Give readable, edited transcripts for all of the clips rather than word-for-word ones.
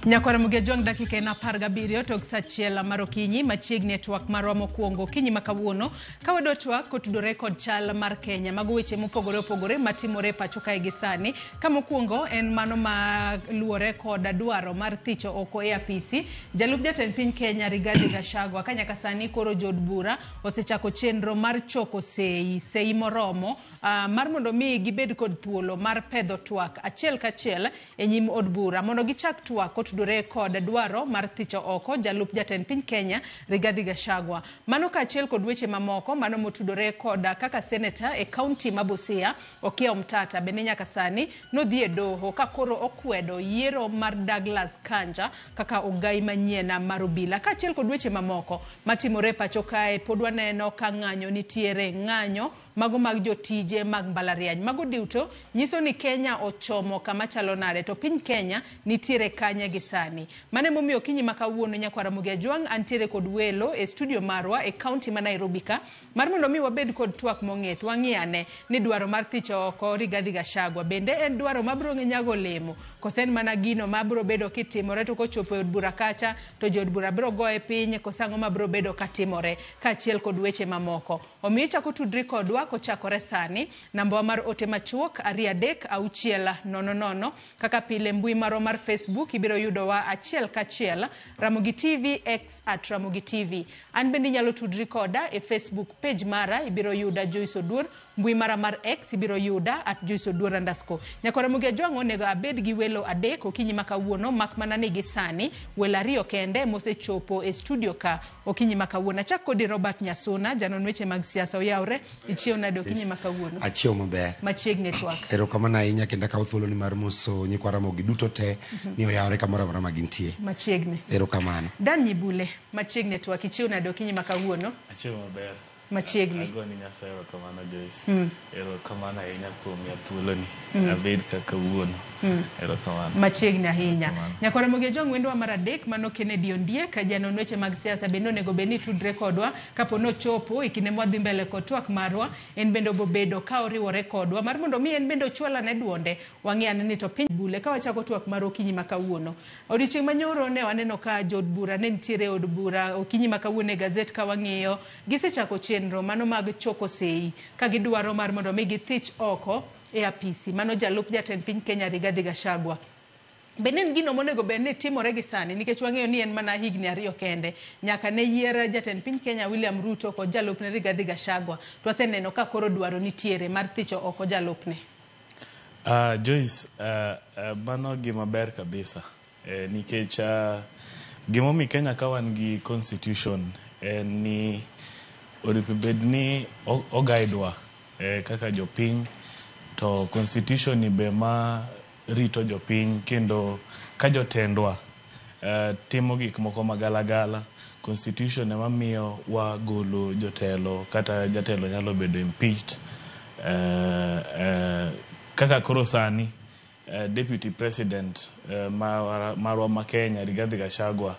Nyakwara Mugiajwang dakika na parga birio tok sachiel marokinyi machiegni network marwa mokwongo kinyi makawuono kawadotwa kotudo record chal mar Kenya mago weche mopogore opogore matimore pacho kae gi sani kama kwongo en mano ma luore kod dwaro mar thicho oko e apisi jalup jatend piny Kenya Rigathi Gachagua kanya ka sani koro jod bura osechako chenro mar choko sei moromo mar mondo mi gibed kod thuolo mar pedho twak achiel kachiel e nyim od bura mondo gichak twak tudore kod dwaro mar thicho oko jalup jatend piny Kenya Rigathi Gachagua mano ka achiel kod weche mamoko mano motudore kod kaka senator e county ma Busia Okiya Omtata bende nyaka sani nodhi e doho ka koro okwedo yiero mar Douglas Kanja kaka ogai manyien mar obila ka achiel kod weche mamoko matimore pacho kae pod waneno ka ng'anyo nitiere ng'anyo mago mag jotije mag mbalariany mago duto nyiso ni Kenya ochomo kama chalo nade to piny Kenya nitiere kanya gi sani mane momiyo kinyi makawuono Nyakwara Mugiajwang antiere kod welo e studio marwa e county ma Nairobi ka mar mondo mi wabed kod twak mong'et wang'iane ni dwaro mar thicho oko Rigathi Gachagua bende en dwaro mabro nyago lemo kosen mana gino mabro bedo kitimore to kochopo od bura kacha to jod bura bro goe piny kosango mabro bedo katimore ka achiel kod weche mamoko omiyo chako tudri kodwa kochakore sani namba mar ote machuok 33600 kaka pile mbui maro mar Facebook ibiro yudo wa achiel kachiel Ramogi TV X @Ramogi TV an bende nyalo tudri koda e Facebook page mara ibiro yuda Joyce Odur mbui mara mar X ibiro yuda @JoyceOdur_. Nyakwara Mugiajwang onego abed gi welo adek okinyi makawuono mak mana ni gi sani welo ariyo kende mosechopo e studio ka okinyi makawuono chak kodi Robert Nyasuna janon weche mag siasa oyawre ichiew nade okinyi makawuono achiew maber machiegni network erokamano ahinya kendo kawo thuolo ni mar moso Nyakwara Mogi duto te ni oyawre kamoro amora magintie machiegni erokamano Dan Nyibule machiegni network ichiew nade okinyi makawuono achiew maber machiegni agoni Nyasaye erokamano Joyce erokamano ahinya kuom miya thuolo ni abed kaka wuono erokamano machiegni ahinya Nyakwara Mugiajwang wendwa mar adek mano Kennedy Ondiek janon weche mag siasa bende onego beni tudre kodwa kapo no chopo ikine mwadhi mbele kod twak marwa en bende obobedo ka oriwore kodwa mar mondo mi en bende ochwala ne duonde wang'iane ni to piny bule ka wachako twak mar okinyi makawuono odiochieng' manyoro ne waneno ka jod bura ne nitiere od bura okinyi makawuono e gazet ka wang'iyo gisechako chenro mano mag choko sei ka gidwaro mar mondo mi githich oko e apisi mano jalup jatend piny Kenya Rigathi Gachagua benen gino monego bende timore gi sani nikech wang'eyo ni en mana higni ariyo kende nyaka ne yier jatend piny Kenya William Ruto kod jalupne Rigathi Gachagua to waseneno ka koro dwaro nitiere mar thicho oko jalupne Joyce mano gima ber kabisa nikech gimomi Kenya ka wan gi constitution ni oripebed ni ogaidwa kaka jopiny to constitution ni be ma rito jopiny kendo ka jotendwa timo gik moko magalagala constitution ema miyo wagolo jotelo kata jatelo nyalo bedo impeached kaka koro sani deputy president marwa ma Kenya Rigathi Gachagua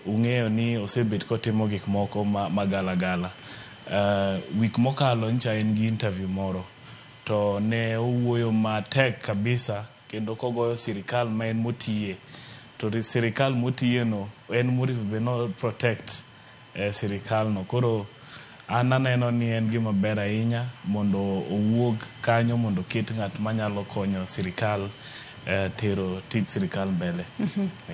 ung'eyo ni osebet kotimo gik moko magalagala week mokalo ncha en gi interview moro to ne owuoyo matek kabisa kendo kogoyo sirikal ma en motiye to sirikal motiye no en moribe no protect sirikal no koro an aneno ni en gima ber ahinya mondo owuog kanyo mondo ket ng'at manyalo konyo sirikal tero tij sirikal mbele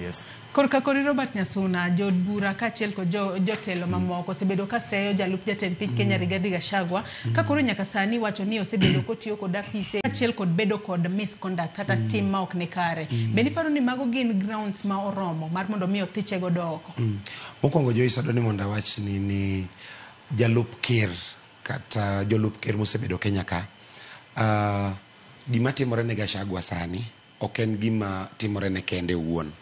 yes Korka kori Robert Nyasuna jod bura ka achiel kod jotelo mamoko osebedo ka seyo jalup jatend piny Kenya Rigathi Gachagua ka koro nyaka sani wacho ni osebedo kotiyo kod apise achiel kod bedo kod misconduct kata tim ma ok ne kare bende paro ni mago gin grounds ma oromo mar mondo mi othiche godo oko mokwongo Joyce adoni mondo awach ni jalup ker kata jolup ker mosebedo Kenya ka gima timore ne Gachagua sani ok en gima timore ne kende wuon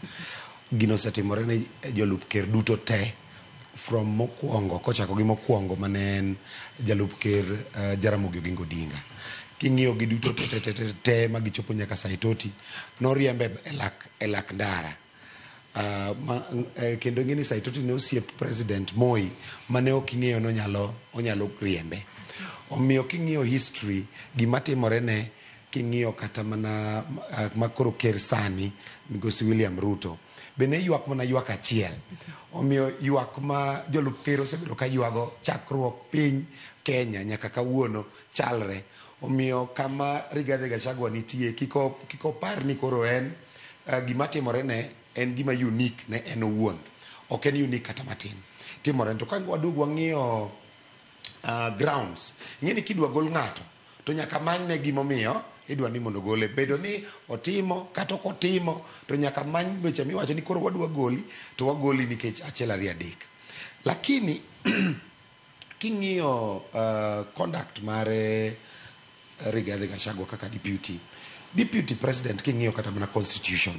gino setimore ne jolup ker duto te from mokwongo kochako gi mokwongo manen jalup ker Jaramogi Oginga Odinga king'iyo gi duto te magichopo nyaka Saitoti noriembe e lak ndara kendo ng'ini Saitoti ne osiep president Moi mane ok ing'eyo onyalo riembe Omiyo king'iyo history gima timore ne, king'iyo kata mana makoro ker sani Migosi William Ruto bende ywak mana ywak achiel. Omiyo ywak ma jolup ker osebedo ka ywago chakruok piny Kenya nyaka kawuono chalre. Omiyo kama Rigathi Gachagua nitie kiko par ni koro en gima timore ne en gima unique ne en owuon. Ok en unique kata matin. Timore to ka wadug wang'iyo grounds. Ing'eni kidwa gol ng'ato to nyaka many ne gimomiyo idwa ni mondo gole, bedo ni otimo kata ok otimo, to nyaka many weche miwacho ni koro wadwa goli, to wagoli nikech achiel ariyo adek. Lakini king'iyo conduct mare Rigathi Gachagua kaka deputy president, king'iyo kata mana constitution,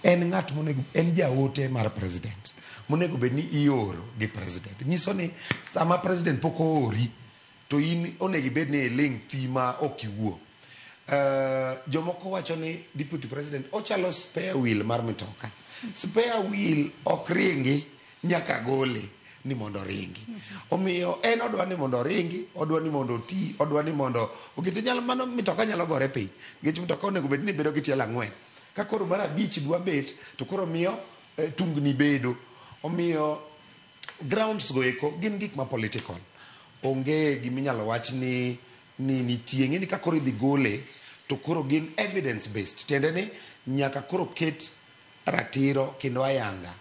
en ng'at monego, en jaote mar president monego bed ni ioro gi president. Nyiso ni sama president pok oori to in onego bed ni iling' thi ma ok iwuo. Jomoko wacho ni deputy president ochalo spare wheel mar mitoka. Spare wheel ok ringi nyaka gole ni mondo ringi. Omiyo en odwa ni mondo ringi, odwa ni mondo ti, odwa ni mondo okete nyalo mano mitoka nyalo gore piny. Nikech mitoka onego bed ni bedo gi tielo 4. Ka koro mar 5 dwa bet to koro miyo tungni bedo. Omiyo grounds go eko gin gik ma political. Onge giminyalo wach ni nitie ng'eni ka koro idhi gole to koro gin evidence based. Tiende ni nyaka koro ket ratiro kendo ayanga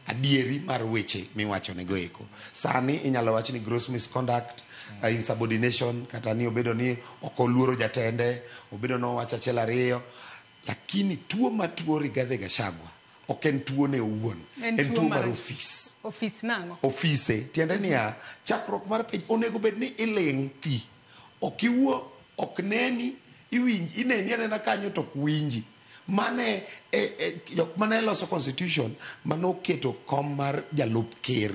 adieri mar weche miwacho nego eko. Sani inyalo wach ni gross misconduct, insubordination, kata ni obedo ni ok oluoro jatende, obedo no wacho achiel ariyo. Lakini tuo ma tuo Rigathi Gachagua ok en tuo ne owuon, en tuo mar office. Office nango? Office, tiende niya, chakruok mar piny onego bed ni iling' thi. Ok iwuo, ok neni, iwinji, ineni anena kanyo to ok winji. Mane mana loso constitution mano keto kom mar jalup ker.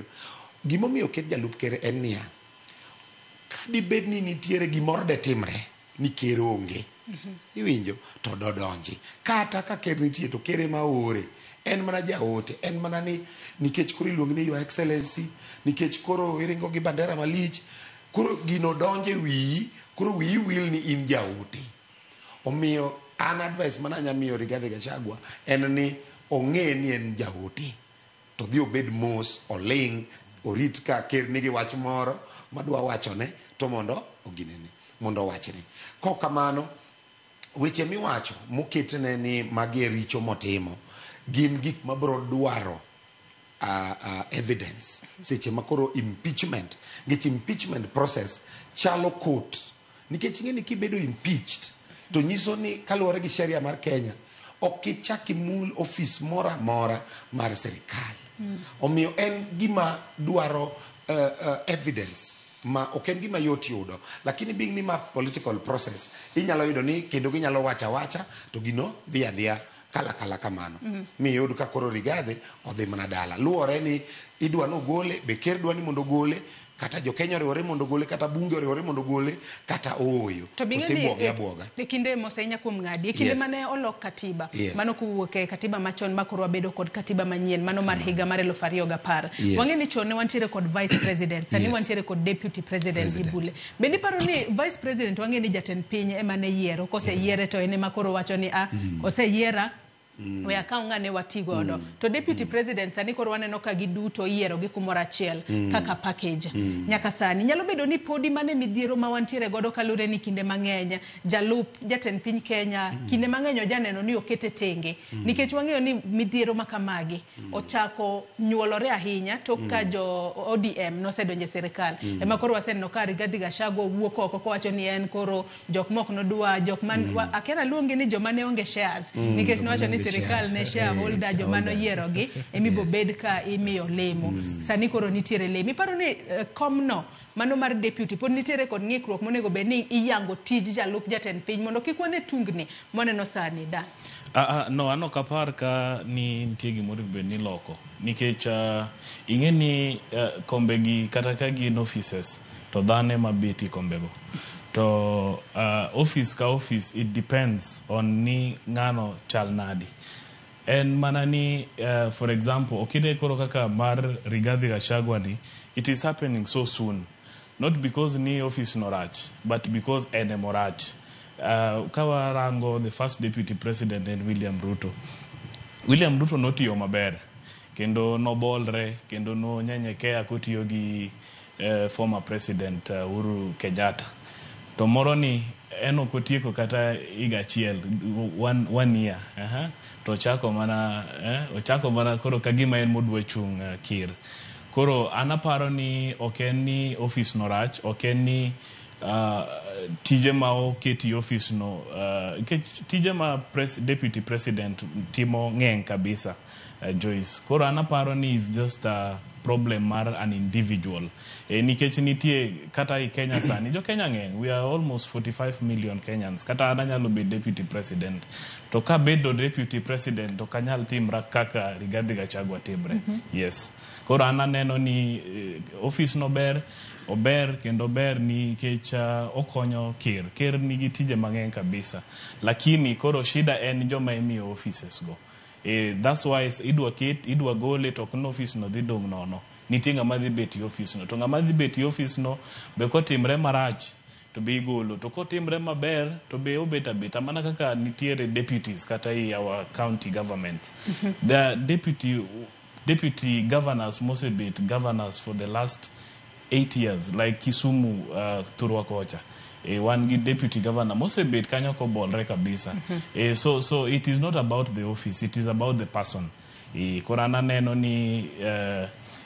Gimomiyo ket jalup ker en niya, kadi bed ni nitiere gimoro de timre ni ker onge, iwinjo to dodonji. Kata ka ker nitie to ker ema ore, en mana jaote, en mana ni nikech koro iluongi ni Your Excellency, nikech koro iringo gi bandera malich, koro gino donje wiyi, koro wiyi wil ni in jaote. Omiyo an advice mana nyamiyo Rigathi Gachagua en ni ong'e ni en jaote, to dhi obed mos, oling', orit ka ker nigi wach moro madwa wachone to mondo ogineni, mondo wachne. Kok kamano weche miwacho moketne ni magi richo motimo gin gik mabro dwaro evidence seche makoro impeachment, nikech impeachment process chalo court, nikech ing'eni kibedo impeached to nyiso ni kaluwore gi sheria mar Kenya ok ichak imul office mora mora mar sirikal. Omiyo en gima dwaro evidence ma ok en gima yot yudo, lakini being ni ma political process inyalo yudo ni kendo ginyalo wacha to gino dhi adhiya kala kamano. Mi yud ka koro Rigathi odhi mana dala. Luwore ni idwa no gole, be ker dwa ni mondo gole, kata jo Kenya oriwore mondo gole, kata bunge oriwore mondo gole, kata ooyo. To bing'eni abwoga. Kinde mosenya kuom ng'adi, kinde mane olok katiba, mano kuwuok e katiba machon makoro wabedo kod katiba manyien, mano mar higa mar 2010. Wang'eni chon ne wantiere kod vice president, sani wantiere kod deputy president Gibule. Bendi paro ni vice president wang'eni jatend piny ema ne yiero, kose yiere to ene makoro wacho ni oseyiera we akaw ng'ane watigodo. To deputy president sani koro waneno ka giduto yiero gi kumoro achiel kaka package. Nyaka sani nyalo bedo ni podi mane midhiero ma wantiere godo kalure ni kinde mang'eny jalup jatend piny Kenya kinde mang'eny ojaneno ni okete tenge, nikech wang'eyo ni midhiero makamagi ochako nyuolore ahinya tok ka jo ODM nosedonje sirikal. Ema koro waseneno ka Rigathi Gachagua wuok oko kowacho ni en koro jok mok nodwa, jok man akera luongi ni joma ne onge shares, nikech nowacho ni sirikal ne shareholder joma noyiero gi emibo bed ka imiyo lemo. Sani koro nitiere lemo. Iparo ni komno mano mar deputy pod nitiere kod ng'ikruok monego bed ni iyango tij jalup jatend piny mondo kik wane tungni moneno sani da. No, ano kapar ka ni nitie gimoro bed ni loko, nikech ing'e ni kombegi kata ka gin offices to dhane mabeti kombego. To office ka office, it depends on ni ng'ano chal nadi. En mana ni, for example, okide koro kaka mar Rigathi Gachagua ni, it is happening so soon. not because ni office no rach, but because ene morach. Kawarango, the first deputy president and William Ruto notiyo maber, kendo no bolre, kendo no nyenyekea kotiyo gi former president Uhuru Kenyatta. To moro ni eno kotieko kata higa achiel, 1 year, to ochako mana koro kagima en modwa chung kir. Koro anaparo ni oken ni office no rach, oken ni tije ma oketi office no, tije ma deputy president timo ng'eng kabisa, Joyce. Koro anaparo ni is just a problem mar an individual. Nikech nitie kata i Kenya sani, jo Kenya ng'eng, we are almost 45 million Kenyans. Kata ananyalo be deputy president. To ka bedo deputy president, to kanyal timra kaka Rigathi Gachagua timre. Yes. Koro ananeno ni office no ober kendo ber ni kecha okonyo ker nigi tije mang'eny kabisa, lakini koro shida en joma imiyo offices go. That's why idwa gole to kun office no dhi dong' nono, nitie ng'ama dhi beti office no, to ng'ama dhi beti office no be kotimre marach to be igolo, to kotimre maber to be obet abeta, mana kaka nitiere deputies kata i our county governments. The deputy governors mosebet governors for the last 8 years, like Kisumu, Thurwa Kocha. One deputy governor mosebet kanyo ko bolre kabisa. So it is not about the office, it is about the person. Korana neno ni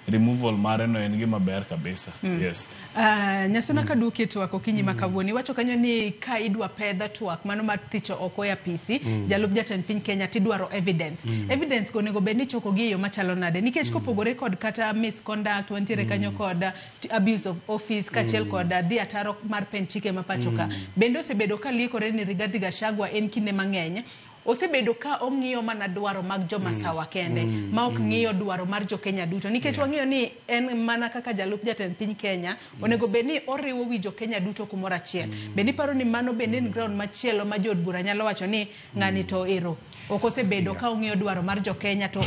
removal mare no en gima ber kabisa. Yes. Nyasona kaduki twak okinyi makawuoni wacho kanyo ni ka idwa pedha twak mano mar thicho oko ya PC jalup jatend piny Kenya tidwaro evidence. Evidence go nego bedni choko gi yo machalo nade nikech kopogore kod kata misconduct wantiere kanyo kod abuse of office kachiel kod dhi ataro mar pen chike mapacho ka. Bende osebedo ka liekore ni Rigathi Gachagua en kinde mang'eny osebedo ka ong'iyo mana dwaro mag joma sawa kende ma ok ng'iyo dwaro mar jo Kenya duto nikech wang'iyo ni en mana kaka jalup jatend piny Kenya onego bedni oriwo wi jo Kenya duto kumoro achiel. Bende paro ni mano bende en ground machielo ma jo od bura nyalo wacho ni ng'ani to ero ok osebedo ka ong'iyo dwaro mar jo Kenya to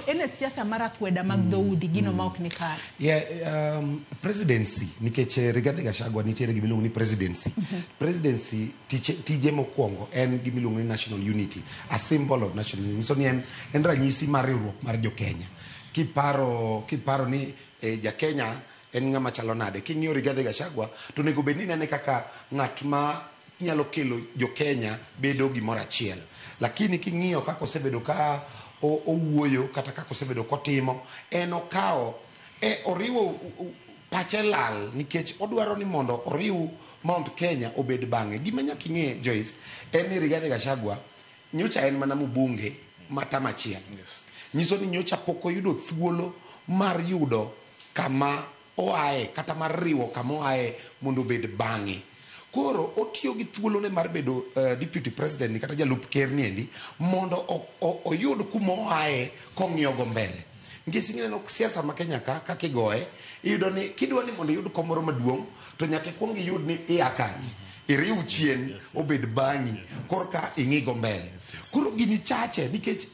en siasa mar akweda mag dhoudi gino ma ok ni kare. Presidency nikech Rigathi Gachagua nitiere gimiluongo ni presidency tije mokwongo en gimiluongo ni national unity, a symbol of national unity. So ni en ranyisi mar riwruok mar jo Kenya. Kiparo ni ja Kenya en ng'ama chalo nade, king'iyo Rigathi Gachagua to nego bedni nene kaka ng'at ma nyalo kelo jo Kenya bedo gimoro achiel. Lakini king'iyo kaka osebedo ka owuoyo kata kaka osebedo kotimo, en okawo oriwo pache lal nikech odwaro ni mondo oriw Mount Kenya obed bang'e. Gima nyaka ing'e Joyce en ni Rigathi Gachagua nyocha en mana mbunge matama achiel. Nyiso ni nyocha pok oyudo thuolo mar yudo kama oae kata mar riwo kama oae mondo obed bang'e. Koro otiyo gi thuolone mar bedo deputy president kata jalup ker niendi mondo oyud kuma oae kong'iyo go mbele. Nikech ineno siasa ma Kenya ka kigoye iyudo ni kidwa ni mondo iyud komoro maduong' to nyaka ikwong iyud ni iyakani iriw chien obed bang'i korka ing'igo mbele. Koro gini chache nikech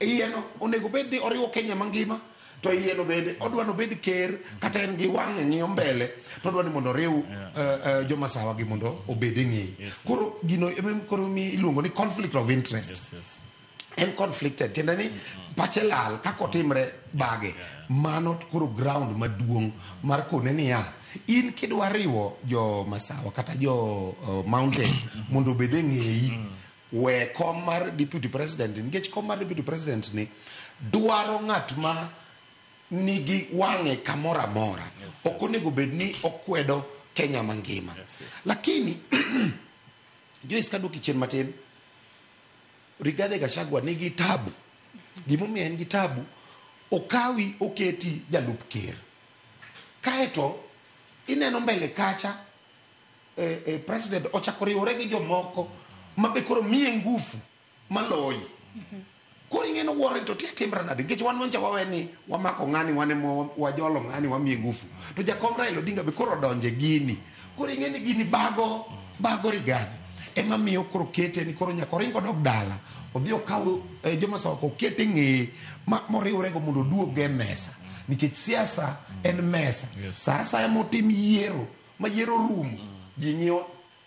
iyeno onego bed ni oriwo Kenya mangima to iyeno bende odwa no bed ker kata en gi wang'e ng'iyo mbele to odwa ni mondo riw joma sawa gi mondo obed ng'eyo. Koro gino koro mi iluongo ni conflict of interest. En conflicted tiende ni pache lal kako timre bage mano koro ground maduong' mar kone niya in kidwa riwo jo masawa kata jo mountain mondo obed ng'eyi we kom mar deputy president nikech kom mar deputy president ni dwaro ng'at ma nigi wang'e kamora mora. Ok onego bed ni okwedo Kenya mangima. Lakini Joyce kaduki chien matin Rigathi Gachagua nigi tabu. Gimomiyo en gi tabu okawi oketi jalup ker. Kaeto ineno mbele kacha president ochako riwore gi jomoko mabe koro miye ngufu maloyi. Koro ing'eno Warren to timra nade nikech wan moncha waweni wamako ng'ani wane wajolo ng'ani wamiye ngufu. To jakom Raila Odinga be koro donje gini. Koro ing'eni gini bago Rigathi. Ema miyo koro kete ni koro nyaka ringo dog dala odhi okaw joma sawa ko kete ng'e moriwre go mondo duog e mesa nikech siasa en mesa sa asaya motim yiero ma yiero rumo ji ng'iyo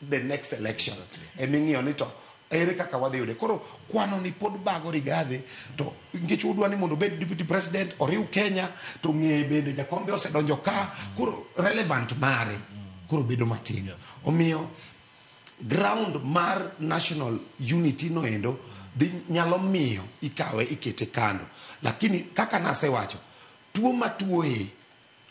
the next election eming'iyo ni to ere kaka wadhi yude. Koro kwano ni pod bago Rigathi to nikech udwa ni mondo bed deputy president oriw Kenya to ng'eye bende jakombe osedonjo ka koro relevant mare koro bedo matin. Omiyo ground mar national unity noendo dhi nyalo miyo ikawe ikete kando, lakini kaka nasewacho tuo matuoe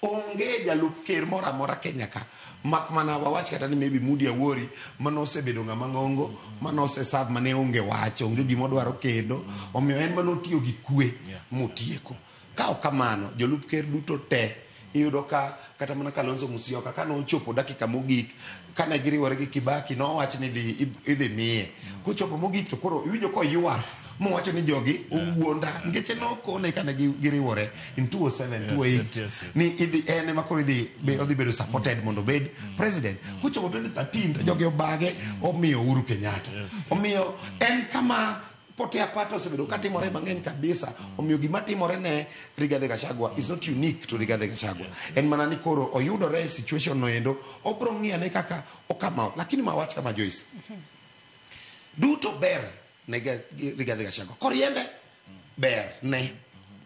onge jalup ker moro amora Kenya ka mak mana wawach kata ni maybe Mudi Awori manosebedo ng'ama ng'ongo manoseserve mane onge wacho onge gimodwaro kendo omiyo en manotiyo gi kwe motieko. Ka ok kamano jolup ker duto te iyudo ka kata mana Kalonzo Musyoka ka nochopo dakika mogik kana giriwore gi Kibaki nowach ni idhi miye kochopo mogik to koro iwinjo ko ywak mowacho ni jogi owuonda ngeche nokone kana giriwore in 2007 2008 ni idhi ene makoro idhi bedo supported mondo bed president. Kochopo 2013 jogi obage omiyo Uhuru Kenyatta. Omiyo en kama pote apata osebedo katimore mang'eny kabisa. Omiyo gima timore ne Rigathi Gachagua is not unique to Rigathi Gachagua. En mana ni koro oyudore situation noendo obro ng'iyane kaka okama, lakini mawach kama Joyce duto ber ne Rigathi Gachagua. Koriembe ber ne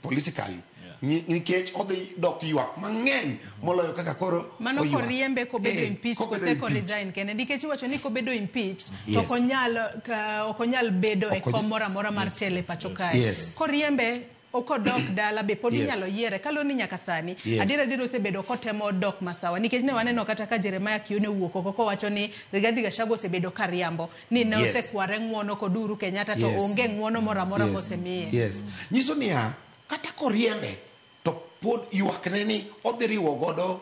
politically nikech odhi dok ywak mang'eny moloyo kaka koro mano koriembe ko bedo impeached ko se ko resign kende nikech iwacho ni ko bedo impeached to okonyal bedo e kom moro amora mar tele pacho kae. Koriembe okodok dala be pod inyalo yiere kaloni nyaka sani adira osebedo kotemo dok Masawa nikech ne waneno kata ka Jeremiah Kione wuok oko kowacho ni Rigathi Gachagua osebedo kariambo ni ne osekware ng'uono kod Uhuru Kenyatta to onge ng'uono moro amora mosemiye. Nyiso niya kata koriembe to pod ywakne ni odhi riwo godo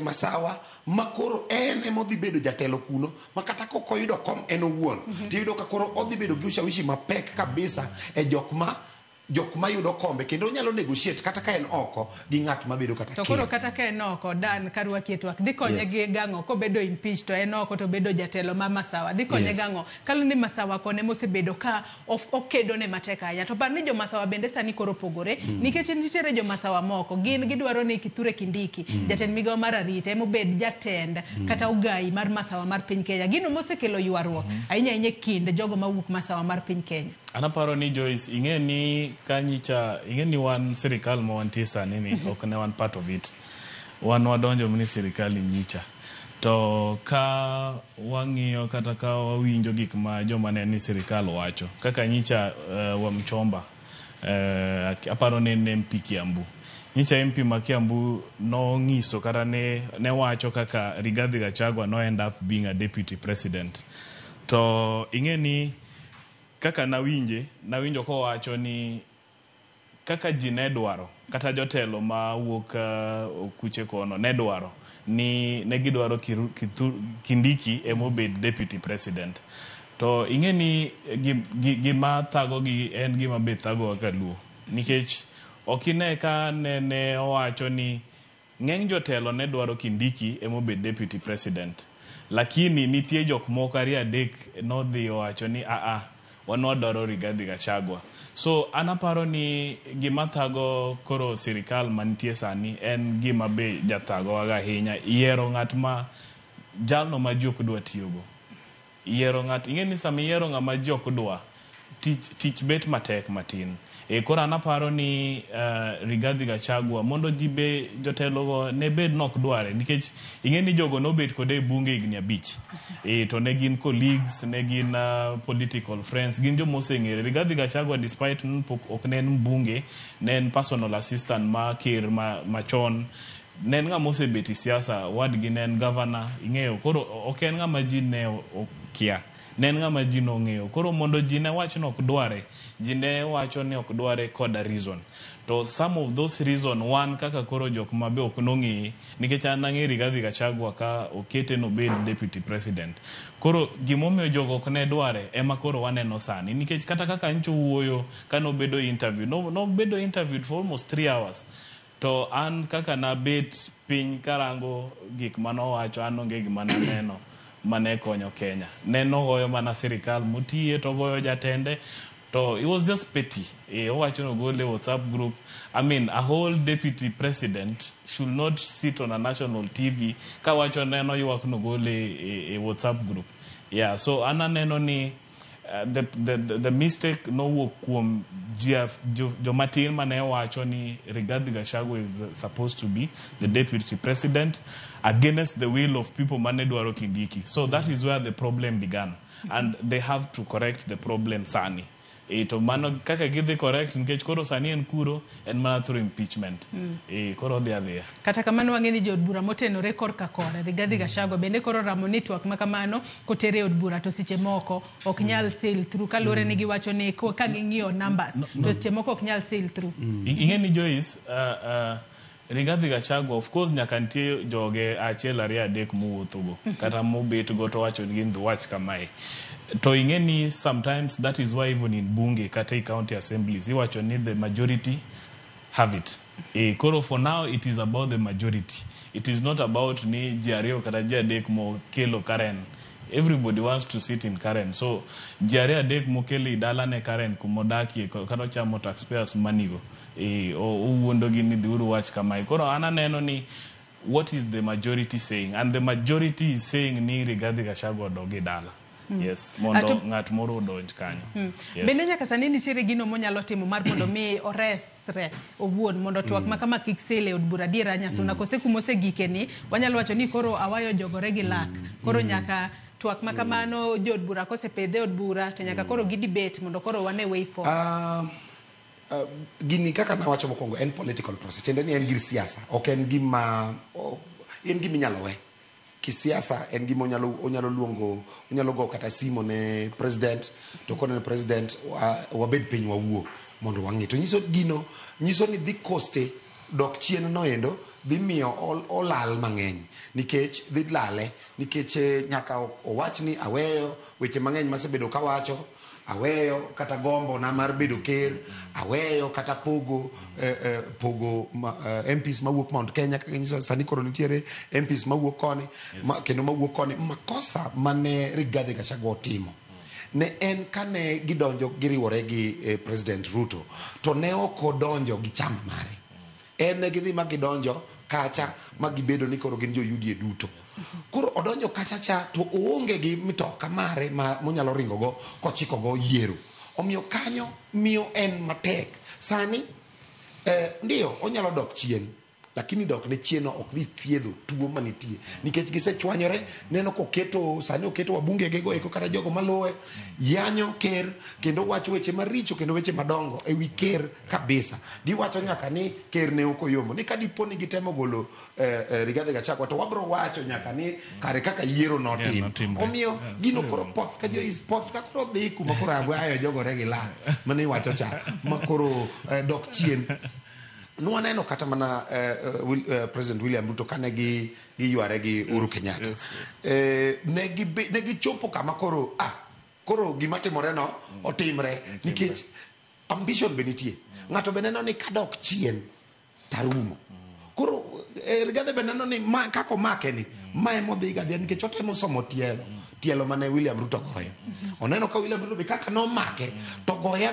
Masawa makoro en emodhi bedo jatelo kuno makata kokoyudo kom en owuon tiyudo ka koro odhi bedo gi ushawishi mapek kabisa e jok ma yudo kombe kendo nyalo negotiate kata ka en oko gi ng'at mabedo kata to koro kata ka en oko Dan Karwaki twak dhi konye gi gang'o ko bedo impeached to en oko to bedo jatelo ma Masawa dhi konye gang'o kaloni Masawa kone mosebedo ka okedo ne matek aya to par ni jo Masawa bende sani koro pogore nikech nitiere jo Masawa moko gin gidwaro ni Kithure Kindiki jatend migawo mar arita emo bed jatend kata ugai mar Masawa mar piny Kenya. Gino mosekelo ywaruok ahinya kind jogo mawuok Masawa mar piny Kenya. Anaparo ni Joyce ing'eni kanyicha ing'eni wan sirikal ma wantie sani ni ok ne wan part of it. Wan wadonjo mni sirikal nyicha to ka wang'iyo kata ka wawinjo gik ma joma ne ni sirikal wacho kaka nyicha wa Mchomba aparo ne MP Kiambu. Nyicha MP ma Kiambu no ng'iso kata ne wacho kaka Rigathi Gachagua no end up being a deputy president. To ing'eni kaka nawinjo ko wacho ni kaka ji ne dwaro kata jotelo ma wuok kuche kono ne dwaro ni ne gidwaro Kindiki emobed deputy president. To ing'eni gima thago gi en gima be thago ka luo nikech okine ka ne owacho ni ng'eny jotelo ne dwaro Kindiki emobed deputy president, lakini nitie jok moko ariyo adek nodhi owacho ni wanodwaro Rigathi Gachagua. So anaparo ni gima thago koro sirikal mantie sani en gima be jathago ahinya yiero ng'at ma jalno ma jok dwa tiyogo. Yiero ng'at ing'eni sama yiero ng'ama jok dwa tich bet matek matin. Koro anaparo ni Rigathi Gachagua mondo jibe jotelogo ne bed nok dware nikech ing'eni jogo no bet kode bunge higni 5 to ne gin colleagues ne gin political friends gin jo moseng'ere. Rigathi Gachagua despite ok ne en bunge ne en personal assistant ma ker machon ne en ng'ama osebet siasa wadgi ne en governor ing'eyo koro ok en ng'ama ji ne okia ne en ng'ama ji nong'eyo koro mondo ji ne wach nok dware ji ne wacho ni ok dware koda reason. To some of those reason one kaka koro jok ma be ok nong'eye nikech an ang'e Rigathi Gachagua ka okete no bed deputy president. Koro gimomiyo jogo ok ne dware ema koro waneno sani nikech kata kaka ncho wuoyo ka nobedo interview no bedo interviewed for almost 3 hours. To an kaka na bet piny karango gik manowacho an onge gima naneno mane konyo Kenya. Neno goyo mana sirikal motiye to goyo jatende So it was just petty. Watching Ogole WhatsApp group. I mean, a whole deputy president should not sit on a national TV. Kawacho neno yuwa kunogole a WhatsApp group. Yeah, so ananeno ni the mistake no work kwom Jomatin mane wacho ni Rigathi Gachagua is supposed to be the deputy president against the will of people mane dwaro Kindiki. So that is where the problem began. And they have to correct the problem sani. To mano kaka gidhi correct nikech koro sani en kuro en mana through impeachment. Koro odhi adhiya. Kata kamano wang'eni jo od bura motenore korka kore Rigathi Gachagua bende koro ramo ni twak ma kamano kotere od bura to seche moko ok nyal sail through kalore ni giwacho ni ka ging'iyo numbers to seche moko ok nyal sail through. Ing'eni Joyce Rigathi Gachagua of course nyaka nitie joge achiel ariyo adek mowuothogo kata mobet go to wacho ni gin wach kamae. To ingeni sometimes that is why even in bunge kata county assemblies iwacho ni the majority have it. Koro for now it is about the majority. It is not about ni jiario kata jiadek mo kelo Karen. Everybody wants to sit in Karen. So jiario adek mo kelo idala ne Karen kumodaki kata chamo taxpayers money go. Uwuondo gi ni dhuru wach kamae. Koro ananeno ni what is the majority saying? And the majority is saying ni Rigathi Gachagua doge dala. Yes, mondo ngat moro donj kanyo. Bende nyaka sani nitiere gino monyalo timo mar mondo mi oresre owuon mondo twak ma kama kik sele od bura diera nyasuna kose kumose gike ni wanyalo wacho ni koro awayo jogore gi lak. Koro nyaka twak ma kamano jo od bura kose pedhe od bura to nyaka koro gi debate mondo koro wane way forward. Gini kaka na wacho mokongo en political process. Tende ni en gir siasa. Ok en gima en gima inyalo we. Kisiasa en gima onyalo luongo onyalo go kata simo ne president to kono ne president wabed piny wawuo mondo wang'e to nyiso ni dhi koste dok chien no endo dhi miyo olal mang'eny nikech dhi lale nikech nyaka owach ni aweyo weche mang'eny masebedo kawacho aweyo kata gombo na mar bedo ker aweyo kata pogo MPs mawuok Mount Kenya kaka sani koro nitiere MPs mawuok koni kendo mawuok koni makosa mane Rigathi Gachagua timo ne en kane gidonjo giriwore gi President Ruto to ne ok odonjo gi chama mare en ne gidhi magidonjo kacha magibedo ni koro gin jo UDA duto koro odonjo kacha cha to oonge gi mitoka mare monyalo ringo go kochiko go yiero omiyo kanyo miyo en matek sani ndio onyalo dok chien lakini dok ne chieno ok dhi thiedho tuo manitie nikech gisechwanyore neno koketo sani oketo wabunge gego eko kata jogo maloe yanyo ker kendo wacho weche maricho kendo weche madongo ewi ker kabisa giwacho nyaka ni ker ne okoyomo ni kadipo ni gitemo golo Rigathi Gachagua to wabro wacho nyaka ni kare kaka yiero notim omiyo gino koro poth ka jo is poth ka koro dhi kuma koro ayo jogo regila mane wacho cha makoro dok chien Nuaneno kata mana President William Ruto kane gi yware gi Uhuru Kenyatta. Ne gichopo kama koro gima timore no otimre nikech ambition benitie. Ng'ato beneno ni kadok chien tarumo. Koro Rigathi beneno ni kako make ni mae modhi gadhi nikech otemo somo tielo mane William Ruto goyo. Oneno ka William Ruto be kaka no make to goya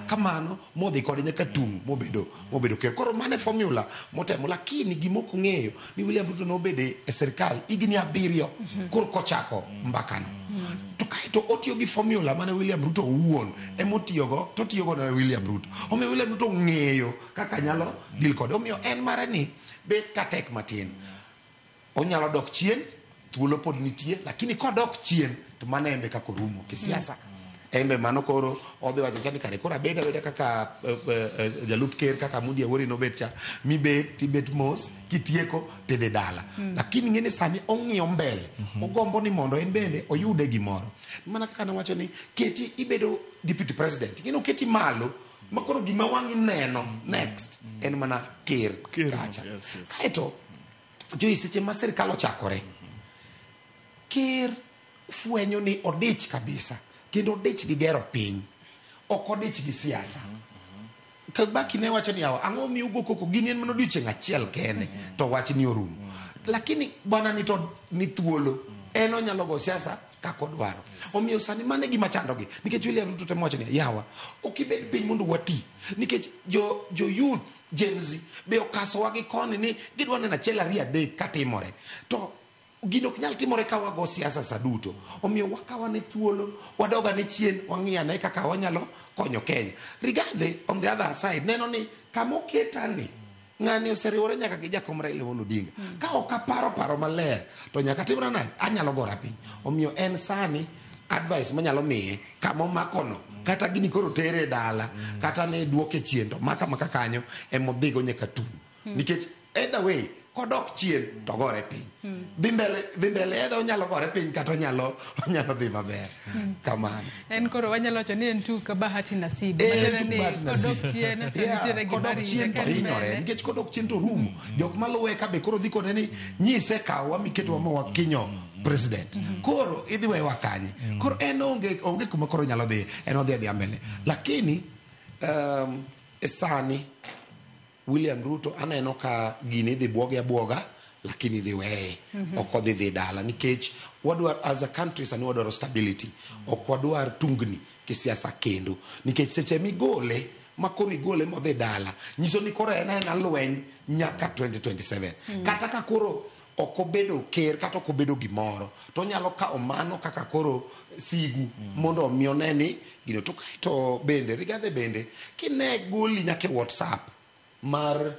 kamano modhi kod nyaka tung mobedo ker. Koro mane formula motemo lakini gimoko ng'eyo ni William Ruto no bede e serikal igni 7 koro kochako mbakano. To kaito otiyo gi formula mane William Ruto wuon emotiyogo to tiyogo na William Ruto. Omiyo William Ruto ng'eyo kaka nyalo deal kode. Omiyo en mare ni bet katek matin. Onyalo dok chien thuolo pod nitie lakini kodok chien to mane embe kako rumo kisiasa embe mano koro odhi wacho chani kare koro abeda kaka jalup ker kaka Mudi Awori no betcha mi bet tibet mos kitieko tedhe dala lakini ngene sani ong'iyo mbele ogombo ni mondo en bende oyude gimoro mana kaka nawacho ni keti ibedo deputy president ngene keti malo makoro gima wangi neno next en mana ker kacha kaito jo seche ma serikal ochakore ker fwenyo ni odich kabisa kendo odich gi gero piny ok odich gi siasa kabaki ne wacho ni ang'o mi ugo koko gini en mano diche ngachiel kende to wach ni orum lakini bwana ni to ni thuolo en onyalo go siasa kako dwaro. Omiyo sani mane gima chandogi nikech William Ruto temo wacho ni yawa okibed piny mondo wati nikech jo youth Gen Z be okasowa gi koni ni gidwa neno achiel ariyo adek katimore to gino ok nyal timore ka wago siasa saduto. Omiyo wakawane thuolo wadoga ne chien wang'iyane kaka wanyalo konyo Kenya. Rigathi on the other side neno ni kama oketani ng'ani oseriwore nyaka gi jakom Raila Amolo Odinga. Ka ok aparo maler to nyaka timre nade anyalo gora piny. Omiyo en sani advice manyalo miye kama omakono kata gini koro tere dala kata ne duoke chien to maka kanyo emodhigo nyaka tu. Nikech either way kodok chien to gore piny. Dhi mbele edha onyalo gore piny kata onyalo dhi maber. Kamano. En koro wanyalo wacho ni en tu ka bahati nasibu. Kodok chien kodok chien to hinyore nikech kodok chien to rumo. Jok maluwe ka be koro dhi kone ni nyise kawa miketwa ma wakinyo president. Koro idhi wewa kanye. Koro en onge kuma koro nyalo dhi en odhi mbele. Lakini sani William Ruto aneno ka gini dhi buoga lakini dhi weye ok odhi dhi dala nikech wadwar as a country sani wadwaro stability ok wadwar tungni kisiasa kendo nikech seche migole makoro igole modhi dala nyiso ni koro en lweny nyaka 2027 kata ka koro ok obedo ker kata ok obedo gimoro to nyalo ka omano kaka koro sigu mondo omiyo neni gino to bende Rigathi bende kine goli nyaka WhatsApp mar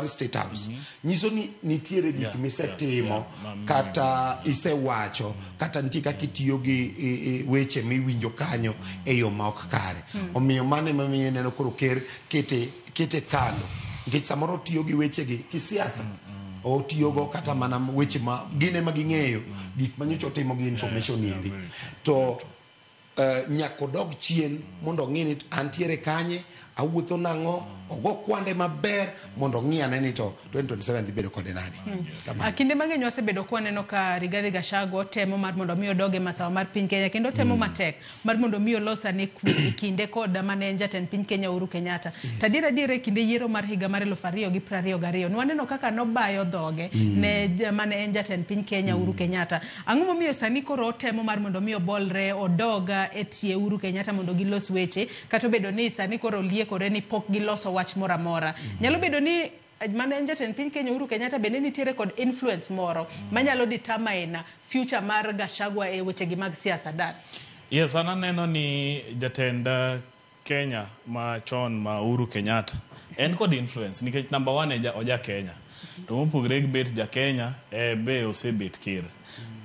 State House nyiso ni nitiere gik misetimo kata isewacho kata nitie kaka itiyo gi weche miwinjo kanyo e yo ma ok kare. Omiyo mane mamiyo neno koro ker kete kando nikech samoro tiyo gi weche gi kisiasa o tiyogo kata mana weche ma gine ma ging'eyo gik manyocho timo gi information yendi to nyako dog chien mondo ng'ini antiere kanye awuotho nang'o ogo kwande maber mondo ng'iyane ni to 2027 dhi bedo kode nani. Kinde mang'eny wasebedo kwaneno ka Rigathi Gachagua temo mar mondo mi odoge masawa mar piny Kenya kendo temo matek mar mondo mi olosane kwe kinde koda mane en jatend piny Kenya Uhuru Kenyatta. Tadiera kinde yiero mar higa mar 2022 nwaneno kaka nobayo dhoge ne mane en jatend piny Kenya Uhuru Kenyatta. Ang'o momiyo sani koro temo mar mondo mi obolre odoga e tie Uhuru Kenyatta mondo gilos weche kata bedo ni sani koro liekore ni pok giloso wach mora mora. Nyalo bedo ni mane en jatend piny Kenya Uhuru Kenyatta bende nitiere kod influence moro manyalo determine future mar Gachagua e weche gi mag siasa dan. Yes, ananeno ni jatend Kenya ma chon ma Uhuru Kenyatta en kod influence nikech number 1 oja Kenya to mopogre gi bet ja Kenya be osebet ker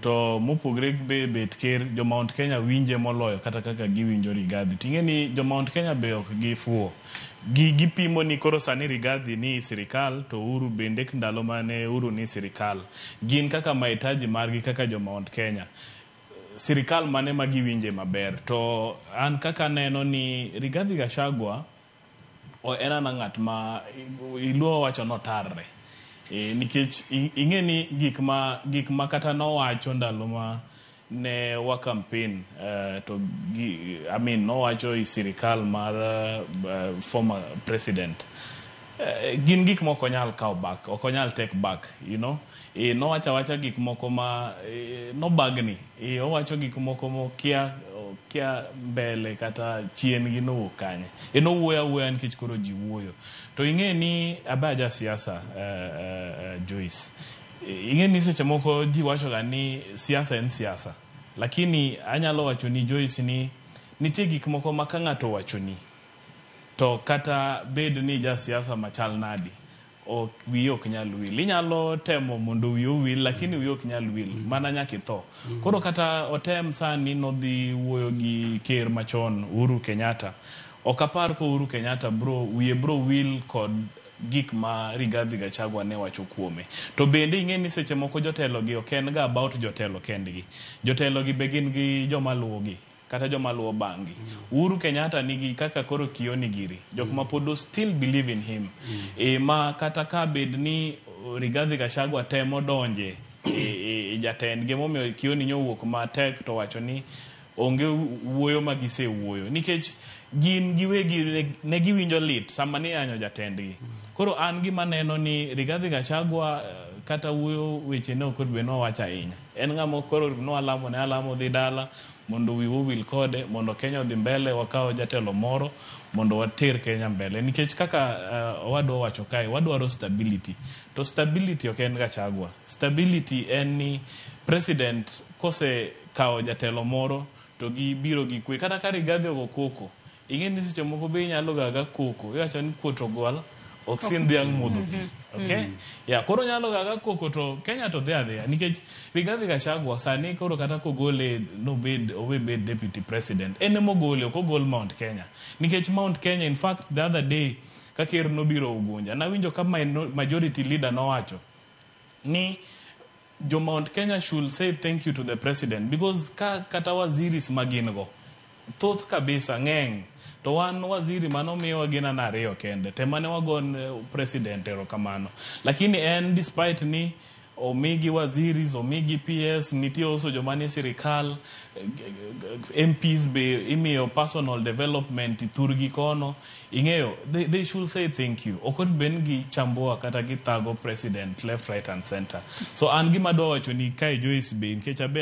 to mopogre gi bet ker jo Mount Kenya winje moloyo kata kaka giwinjo Rigathi. Ting'e ni jo Mount Kenya be ok gifuo gipimo ni koro sani Rigathi ni sirikal to Uhuru bende ndalo mane Uhuru ni sirikal gin kaka mahitaji margi kaka jo Mount Kenya sirikal mane ma giwinje maber to an kaka neno ni Rigathi Gachagua o era na ng'at ma iluo wacho notarre nikech ing'e ni gik ma kata nowacho ndalo ma ne wa campaign to nowacho i sirikal mar former president gin gik moko nyal kaw back ok nyal take back nowacha gik moko ma nobagni owacho gik moko mo kia mbele kata chien gi no kanye wuoya nikech koro ji wuoyo to ing'e ni abaja siasa Joyce ing'e ni seche moko ji wacho ga ni siasa en siasa lakini anyalo wacho ni Joyce ni nitie gik moko ma ka ng'ato wacho ni to kata bed ni ja siasa machal nadi o wiyo ok nyal wil inyalo temo mondo wiyo wil lakini wiyo ok nyal wil mana nyaka itho koro kata otem sani no dhi wuoyo gi ker machon Uhuru Kenyatta ok apar ko Uhuru Kenyatta wiye bro wil kod gik ma Rigathi Gachagua ne wacho kuome to bende ing'e ni seche moko jotelo gi ok en ga about jotelo kendgi jotelo gi be gin gi joma luwogi kata joma luwo bangi Uhuru Kenyatta nigi kaka koro kioni giri jok ma podo still believe in him ma kata ka bed ni Rigathi Gachagua temo donje jatend gi momiyo kioni nyowuok matek to wacho ni onge wuoyo ma gise wuoyo nikech gin giwegi ne giwinjo lit sama ne anyo jatendgi koro an gima neno ni Rigathi Gachagua kata wuoyo weche ne ok beno wacha ahinya. En ng'ama koro no alamo dhi dala mondo wiwu wil kode mondo Kenya odhi mbele, wakawo jatelo moro mondo water Kenya mbele. Nikech kaka wadwa wacho kae, wadwaro stability. To stability ok en Gachagua. Stability en ni president kose kawo jatelo moro to gibiro gi kwe. Kata ka Rigathi ogo koko, ing'e ni seche moko be inyalo gaga koko. Iwacho ni kuot ogwal ok sin dhiang' mudho. Okay? Ya, koro nyalo gaga koko to Kenya to dhia. Nikech Rigathi Gachagua sani koro kata kogole obed deputy president. En mogole, ok ogol Mount Kenya. Nikech Mount Kenya, in fact, the other day, Kakir nobiro Ugunja. Nawinjo ka majority leader nowacho ni Jo Mount Kenya should say thank you to the president because kata waziris magingo thoth kabisa ng'eng to wan waziri mano miyo gina na ariyo kende te mane wagon president erokamano, lakini en despite ni omigi waziris, omigi PS, nitie oso jomanie sirikal, MPs be imiyo personal development thurgi kono, ing'eyo they should say thank you. Okot ben gi chamboa kata gi thago president left, right and center. So an gima dwa wacho ni kae Joyce be nikech abe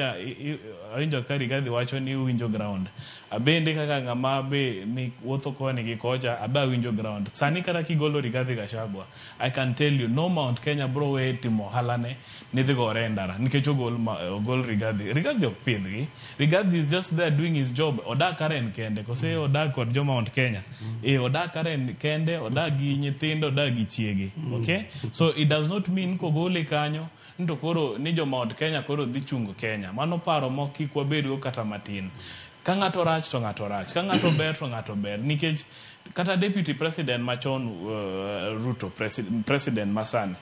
awinjo ka Rigathi wacho ni winjo ground. Abende kaka ng'ama be ni wuotho koni gi kocha abe winjo ground. Sani kata kigolo Rigathi Gachagua, I can tell you no Mount Kenya bro we timo halane nidhi gore ndara nikech ogol Rigathi ok pidhgi. Rigathi is just there doing his job. Odak Karen kende kose odak kod jo Mount Kenya. Odak Karen kende, odak gi nyithindo, odak gi chiege. Okay? So it does not mean kogole kanyo nto koro ni jo Mount Kenya koro dhi chungo Kenya. Mano paro mok kik wabedgo kata matin. Ka ng'ato rach to ng'ato rach, ka ng'ato ber to ng'ato ber. Nikech kata deputy president machon Ruto, president masani,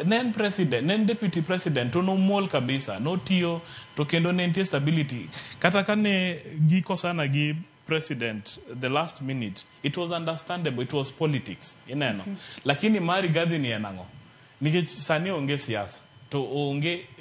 nen deputy president to no mol kabisa, no tiyo to kendo nentie stability. Kata kane giko sana gi president the last minute, it was understandable, it was politics, ineno. Lakini mari Rigathi ni enango. Nikech sani onge siasa. To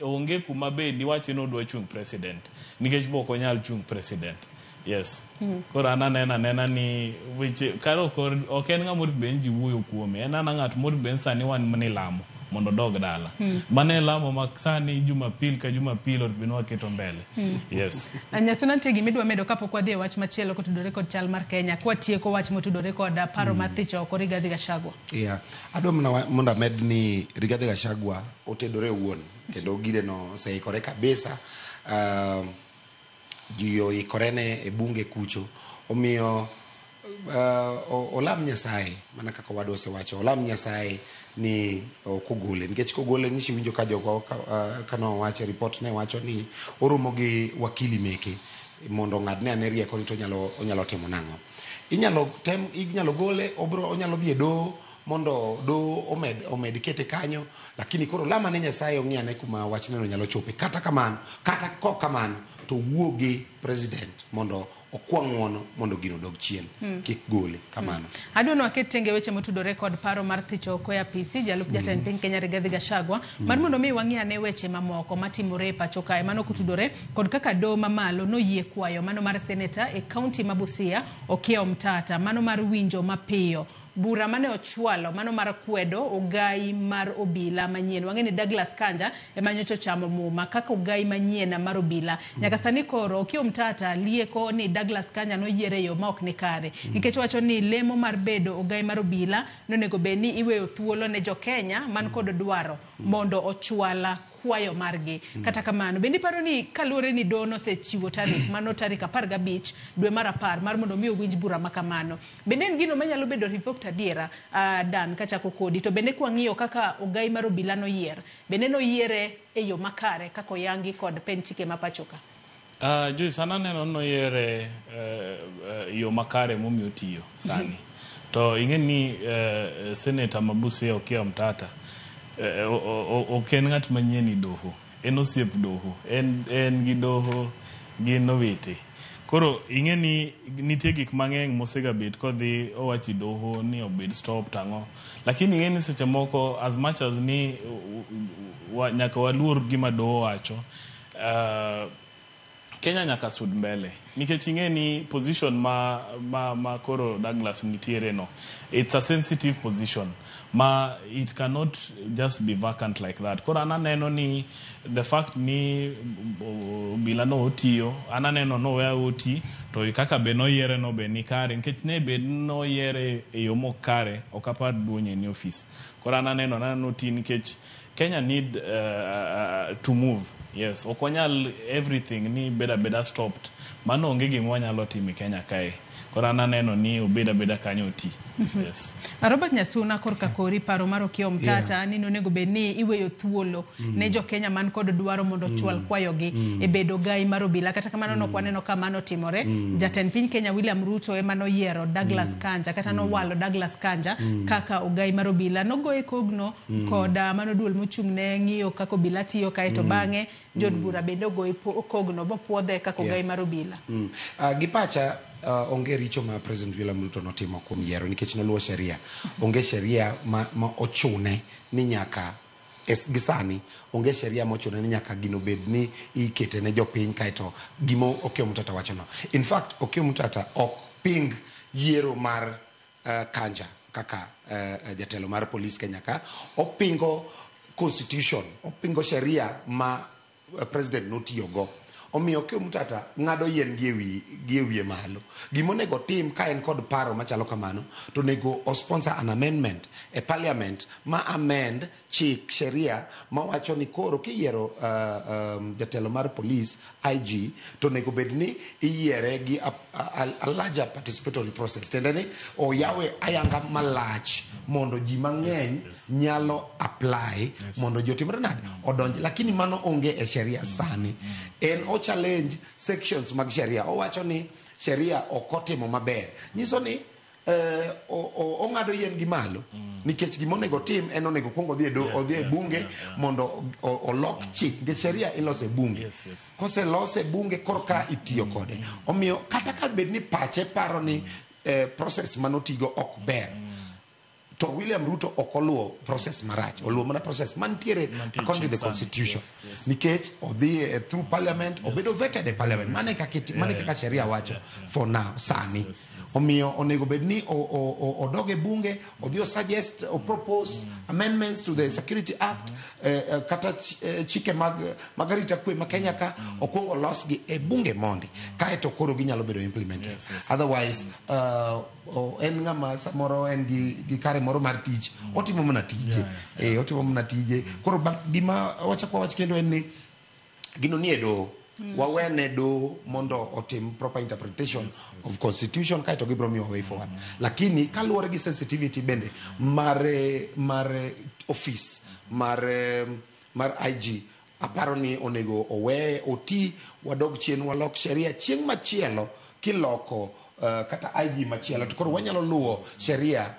onge kuma be niwache no dwa chung president. Nikech boko onyal chung president. Yes. Koro ananena ni weche karo ok en ng'amor ben ji wuoyo kuome. En ng'at mor ben sani wan mani lamo mondo dog dala. Mane lamo maksani Jumapil ka Jumapil odbino keto mbele. Yes. Nyasuna ntie gimidwa medo kapok wadhi e wach machielo kotudore kod chal mar Kenya. Kwa tieko wach motudore kod paro mathicho oko Rigathi Gachagua. Yeah. Adwa mondo amed ni Rigathi Gachagua otedore wuon kendo gire no seikore kabisa. Jiyo ikorene e bunge kucho. Omiyo olam Nyasaye mana kaka wadwa sewacho. Olam Nyasaye ni kogole nikech kogole nishi winjo ka jogo kano wacho report ne wacho ni orumo gi wakili meke mondo ng'adne ane rieko ni to onyalo timo nang'o. Inyalo gole onyalo dhi e doho mondo do omed kete kanyo, lakini koro lama ne Nyasaye ong'iane kuma wachne no nyalo chope. Kata kok kamano to wuogi president mondo okwang'wono mondo gino dog chien kik gole kamano. Adwa no aket tenge weche motudore kod paro mar thicho oko ya PC jalup jatend piny Kenya Rigathi Gachagua mar mondo mi wang'iane weche mamoko matimore pacho kae mano kotudore kod kaka doho mamalo noyie kwayo mano mar senator e kaunti ma Busia Okiya Mtata mano mar winjo mapiyo bura mane ochwalo mano mar kwedo ogai mar obila manyien. Wang'eni Douglas Kanja emanyocho chamo muma kaka ogai manyien mar obila. Nyaka sani koro Okiya Mtata lieko ni Douglas Kanja noyiere yo ma ok ni kare. Nikech wacho ni lemo mar bedo ogai mar obila nonego beni iweyo thuolo ne jo Kenya man kod dwaro mondo ochwala kwayo margi. Kata kamano bendi paro ni kaluore ni dono se chiwo tarik mano tarik 15 dwe mar 10 mar mondo mi owinj bura makamano. Bende en gino manyalo bedo revoked adiera Dan kachako kodi to bende kwang'iyo kaka ogai mar obila no yier bende no yiere e yo makare kaka oyangi kod pen chike mapachoka. Joy sana neno no yiere yo makare momiyo tiyo sani. To ing'eni senator Mabusia Okiya Mtata ok en ng'at manyien i doho, en osiep doho, en gi doho gin owete. Koro ing'eni nitie gik mang'eny mosegabet kodhi owachi doho ni obed stop tang'o, lakini ing'eni seche moko as much as ni nyaka waluor gima doho wacho, Kenya nyaka sud mbele nikech ing'e ni position ma koro Douglas nitiere no, it's a sensitive position ma it cannot just be vacant like that. Koro ananeno ni the fact ni bila no otiyo, ananeno no wea oti to kaka be no yere no be ni kare nikech ne be no yere e yo mokare okapar duonye ni office. Koro ananeno oti nikech Kenya need to move. Yes, okonyal everything ni beda stopped. Mano onge gima nyalo timo Kenya kae. Koro ananeno ni obeda kanyo oti. Yes. Robert Nyasuna korka kori paro maro Okiya Omtata ni nonego be ni iweyo thuolo ne jo Kenya man kod dwaro mondo chwal kwayogi e bedo gai mar obila kata kamano no kwaneno kamano timore. Jatend piny Kenya William Ruto ema noyiero Douglas Kanja kata nowalo Douglas Kanja kaka ogai mar obila. Nogoye kogno kod mano duol mochung'ne ng'iyo kaka obila tiyo kae to bang'e jod bura bende ogoye kogno bopuodhe kaka ogai mar obila. Gipacha onge richo ma President William Ruto notimo kuom yiero nikech noluwo sheria. Onge sheria ma ochune ni nyaka gisani onge sheria mochune ni nyaka gino bed ni ikete ne jopiny kaeto gimo Okiya Omtata wachono. In fact, Okiya Omtata ok ping yiero mar Kanja kaka jatelo mar polis Kenya ka. Opingo constitution, opingo sheria ma president notiyogo. Omiyo Okiya Omtata ng'ado yien gi ewiye malo. Gimonego tim ka en kod paro machalo kamano to nego o sponsor an amendment e parliament ma amend chik sheria ma wacho ni koro kiyiero jatelo mar police IG to nego bedni iyiere gi a larger participatory process. Tendeni o yawe ayanga malach mondo ji mang'eny nyalo apply mondo jotimre nade odonji, lakini mano onge e sheria sani. En challenge sections mag sheria. O wacho ni sheria okotimo maber. Nyiso ni ong'ado yien gi malo nikech gimonego tim en onego kuongo odhi e bunge mondo olok chik nikech sheria ilose bunge. Kose lose bunge korka itiyo kode. Omiyo kata ka bed ni pache paro ni process manotigo ok ber, to William Ruto okoluo process marach, oluo mana process mantiere according to the constitution. Nikech odhi through parliament, obedo vetted e parliament. Mane kaka sheria wacho for now sani. Omiyo onego bedni odoge bunge, odhi suggest or propose amendments to the Security Act, kata chike magarita kwe ma Kenya ka okongo losgi e bunge mondi kaeto koro ginyalo bedo implemented. Otherwise en ng'ama samoro en gi kare moro mar tich otimo mana tije otimo mana tije. Koro gima wach kendo en ni gino nie do wawene do mondo otim proper interpretation of constitution kaeto gibro miyo way forward. Lakini kaluwore gi sensitivity bende mar office mar IG, aparo ni onego owe oti wadog chien walok sheria chieng' machielo kiloko kata IG machielo to koro wanyalo luwo sheria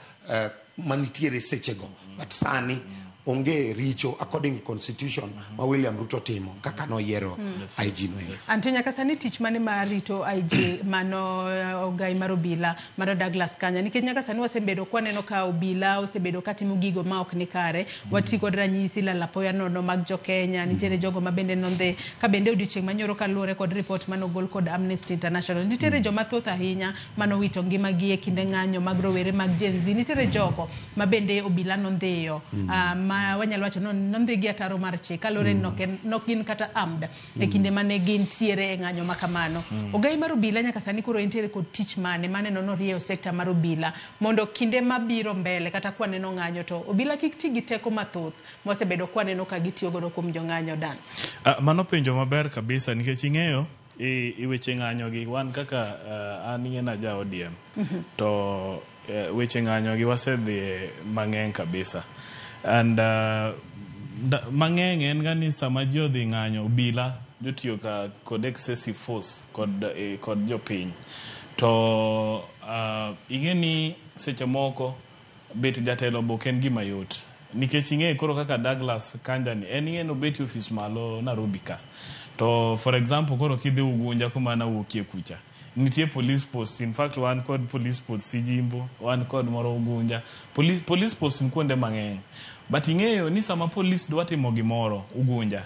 manitiere sechego. But sani onge richo according to constitution ma William Ruto timo kaka no yiero IG no. Anto nyaka sani tich mane marito IG mano ogai mar obila mar Douglas Kanja nikech nyaka sani wasebedo kwaneno ka obila osebedo katimo gigo ma ok ni kare. Wati kod ranyisi lalapoya nono mag jo Kenya, nitiere jogo ma bende nondhe ka bende odiochieng' manyoro kaluwore kod report manogol kod Amnesty International. Nitiere joma thoth ahinya manowito ngimagi e kinde ng'anyo mag rowere mag Gen Z. Nitiere jogo ma bende obila nondheyo wanyalo wacho nondhigi ataro mar chik kalore nok gin kata armed e kinde mane gin tiere e ng'anyo makamano. Ogai mar obila nyaka sani koro entiere kod tich mane norieyo sekta mar obila mondo kinde mabiro mbele kata kwaneno ng'anyo to obila kik ti gi teko mathoth mosebedo kwaneno ka gitiyo godo kuom jo ng'anyo. Dan mano penjo maber kabisa nikech ing'eyo i weche ng'anyo gi wan kaka an ing'ena ja ODM to weche ng'anyo gi wasedhi mang'eny kabisa. And mang'eny en gani sama ji odhi ng'anyo obila jotiyo ka kod excessive force kod jopiny to ing'e ni seche moko bet jatelo bok en gima yot nikech ing'e koro kaka Douglas Kanja ni en ing'e no beti office malo Nairobi ka to for example koro kidhi Ugunja kuma na wuokie kucha nitie police post. In fact wan kod police post Sijimbo, wan kod moro Ugunja. Police post nkuonde mang'eny. But ing'eyo ni sama police dwa timo gimoro Ugunja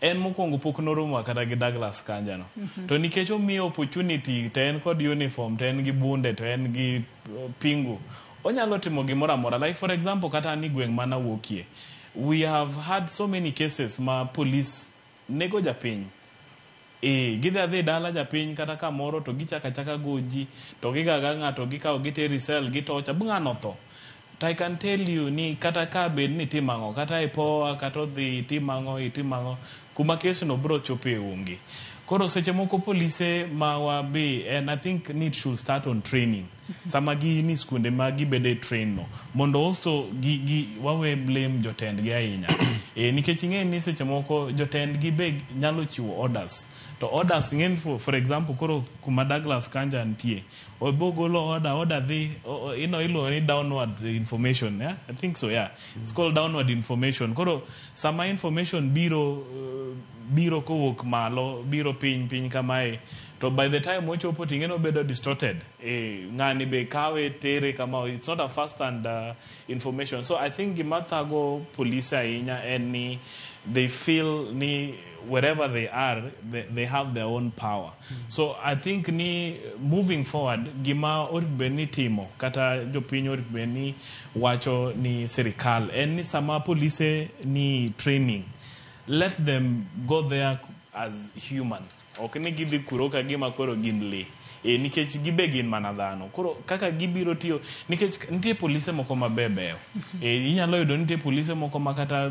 en mokwongo pok noromo kata gi Douglas Kanja no. To nikech omiyo opportunity to en kod uniform, to en gi bunde, to en gi pingu, onyalo timo gimoro amora. Like for example, kata ni gweng' mana wuokie, we have had so many cases ma police nego japiny. Gidhi adhi dala japiny kata kamoro to gichaka chaka goji, to gigaga ng'ato gikawo giteri cell gitocha bung'ano tho. To I can tell you ni kata ka bed ni timango, kata ipoa, kata odhi timango, kuma kesu no bro chope onge. Koro seche moko police mawa be, and I think need should start on training. Sama gi ni skunde ma gibede train no. Mondo also wawe blame jotend gi ahinya. Nikech ing'e ni seche moko jotend gi be nyalo chiwo orders. To orders ng'en for example koro kuma Douglas Kanja ntie. Obogolo order dhi, ilo ni downward information, yeah? I think so, yeah. It's called downward information. Koro sama information biro kowuok malo, biro piny kamae, to by the time ochopo ting'eno bedo distorted. Ng'ani be kawe tere kama, it's not a first hand information. So I think gimathago police ahinya en ni they feel ni wherever they are, they have their own power. So I think ni moving forward, gima oribeni timo, kata jopiny oribeni wacho ni serikal, en ni sama police ni training, let them go there as human. Ok ni gidhi kuro ka gima koro gin le. Nikech gibe gin mana dhano. Koro kaka gibiro tiyo, nikech nitie police moko mabebeyo. Inyalo yudo nitie police moko makata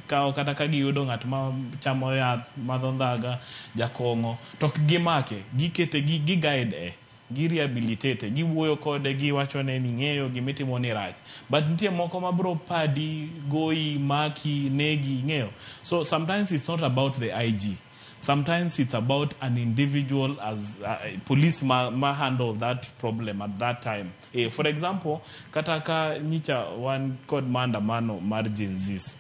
kata ka giyudo ng'at ma chamo yath, madho ndhaga, jakong'o, to gimake, gikete, gi-guide, gi-rehabilitate, giwuoyo kode, giwachone ni ng'eyo gimitimo ni rach. But nitie moko mabro padi, goyi, maki, negi, ng'eyo. So sometimes it's not about the IG. Sometimes it's about an individual as police ma handle that problem at that time. For example, kataka nyicha one called maandamano mar Gen Zs.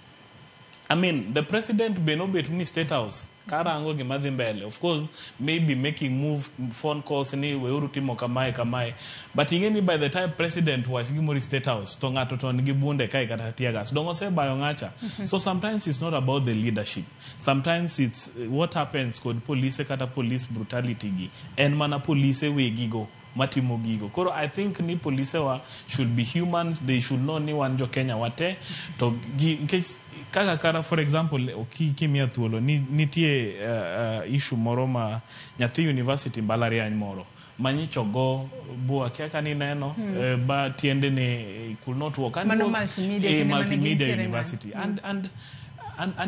I mean, the president be no between State House. Karango gimadhi mbele. Of course, maybe making phone calls ni weuru timo kamae. But ingeni by the time president was gimori State House, to ngato to ngibunde kai kata tiagas. Dongo se bayo ngacha. So sometimes it's not about the leadership. Sometimes it's what happens kod police kata police brutality gi. En mana police we gigo. Matimo gigo. Koro I think ni police wa should be human. They should know ni wanjo Kenya wate. To in case kaka for example kimia thuolo nitie issue moro ma nyathi university mbalariany moro manyicho go bua kaka ni neno ba tiende ne could not work, and was a multimedia university and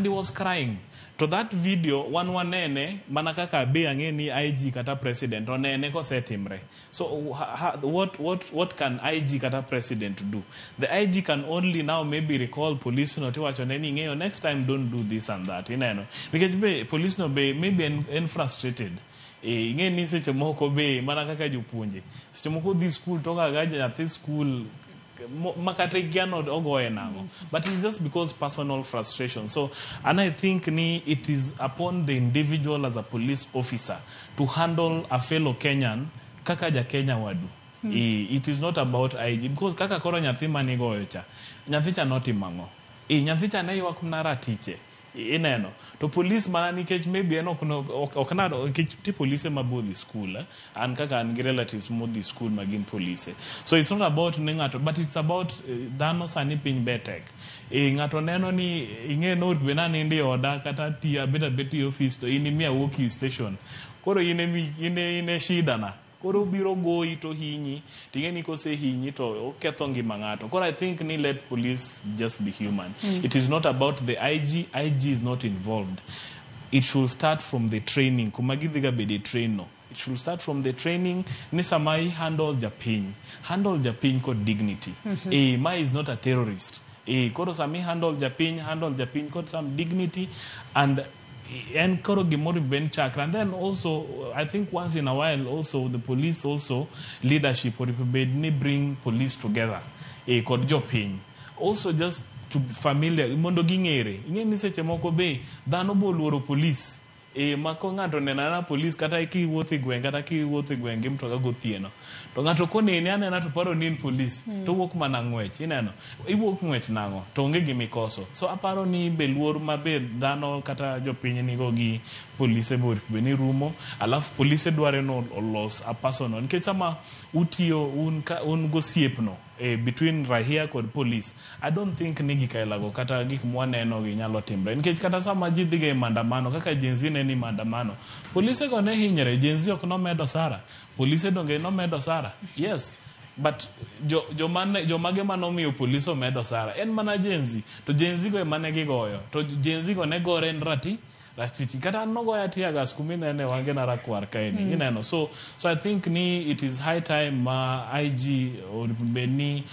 he was crying. To that video one nene mana kaka be angeni IG kata president onene ko setimre. So what can IG kata president do? The IG can only now maybe recall police no tiwacho neni ng'eyo next time don't do this and that, ineno. Because be police no be maybe en frustrated. Ngeni seche moko be mana kaka jopuonje. Seche moko this school toka gaja at this school makate cannot ogoe nango, but it's just because personal frustration. So, and I think it is upon the individual as a police officer to handle a fellow Kenyan kaka ja Kenya wadu. It is not about IG, because kaka koro nyathi manigoyo cha nyathi cha not imango, nyathi cha ne ywak mnara tiche ineno to police mana nikech maybe eno oknado nikech police mabodhi school and kaka an relatives modhi school magin police. So it's not about ngato, but it's about dhano sani piny betek. Ngato neno ni ing'e no bena nindi oda kata tia beti office to inimia woki station. Koro ine shida na. Koro biro goyi to hinyi, tingeni ko se hinyi to oketho ngima ngato. Koro I think ni let police just be human. It is not about the IG. IG is not involved. It should start from the training. Kumagidhiga bede train no. It should start from the training. Nisamai handle japiny. Handle japiny ko dignity. Mai is not a terrorist. Koro sami handle japiny ko some dignity and koro gimori ben chakra. And then also I think once in a while also the police also leadership or ni bring police together kod jopiny also just to familiar mondo ging'ere ing'eni seche moko be dhano boluoro police mako ng'ato nenana polis kata kiwuotho e gweng kata kiwuotho e gweng gi mtoka gotieno to ng'ato koneni anena to paro ni in polis to wuok mana ng'wech ineno iwuok ng'wech nang'o to onge gi mikoso so aparo ni be luor mabe dhano kata jopiny nigo gi polise be ni rumo alafu polise dware no olos a personal nikech sama utiyo un gosiepno between rahia kod police I don't think ni gikailago kata gik mwaneno gi nyalo timre nikech kata sama ji dhiga e mandamano kaka jenzi ne ni mandamano polise go ne hinyre jenzi ok no medo sara polise donge no medo sara yes but jomage manomiyo police omedo sara en mana jenzi to jenzi go emane gigoyo to jenzi go ne gore nrati Rachiti kata nogo ya tiagas kumina ne wangena rakwar kaini ineno so I think ni it is high time IG or Beni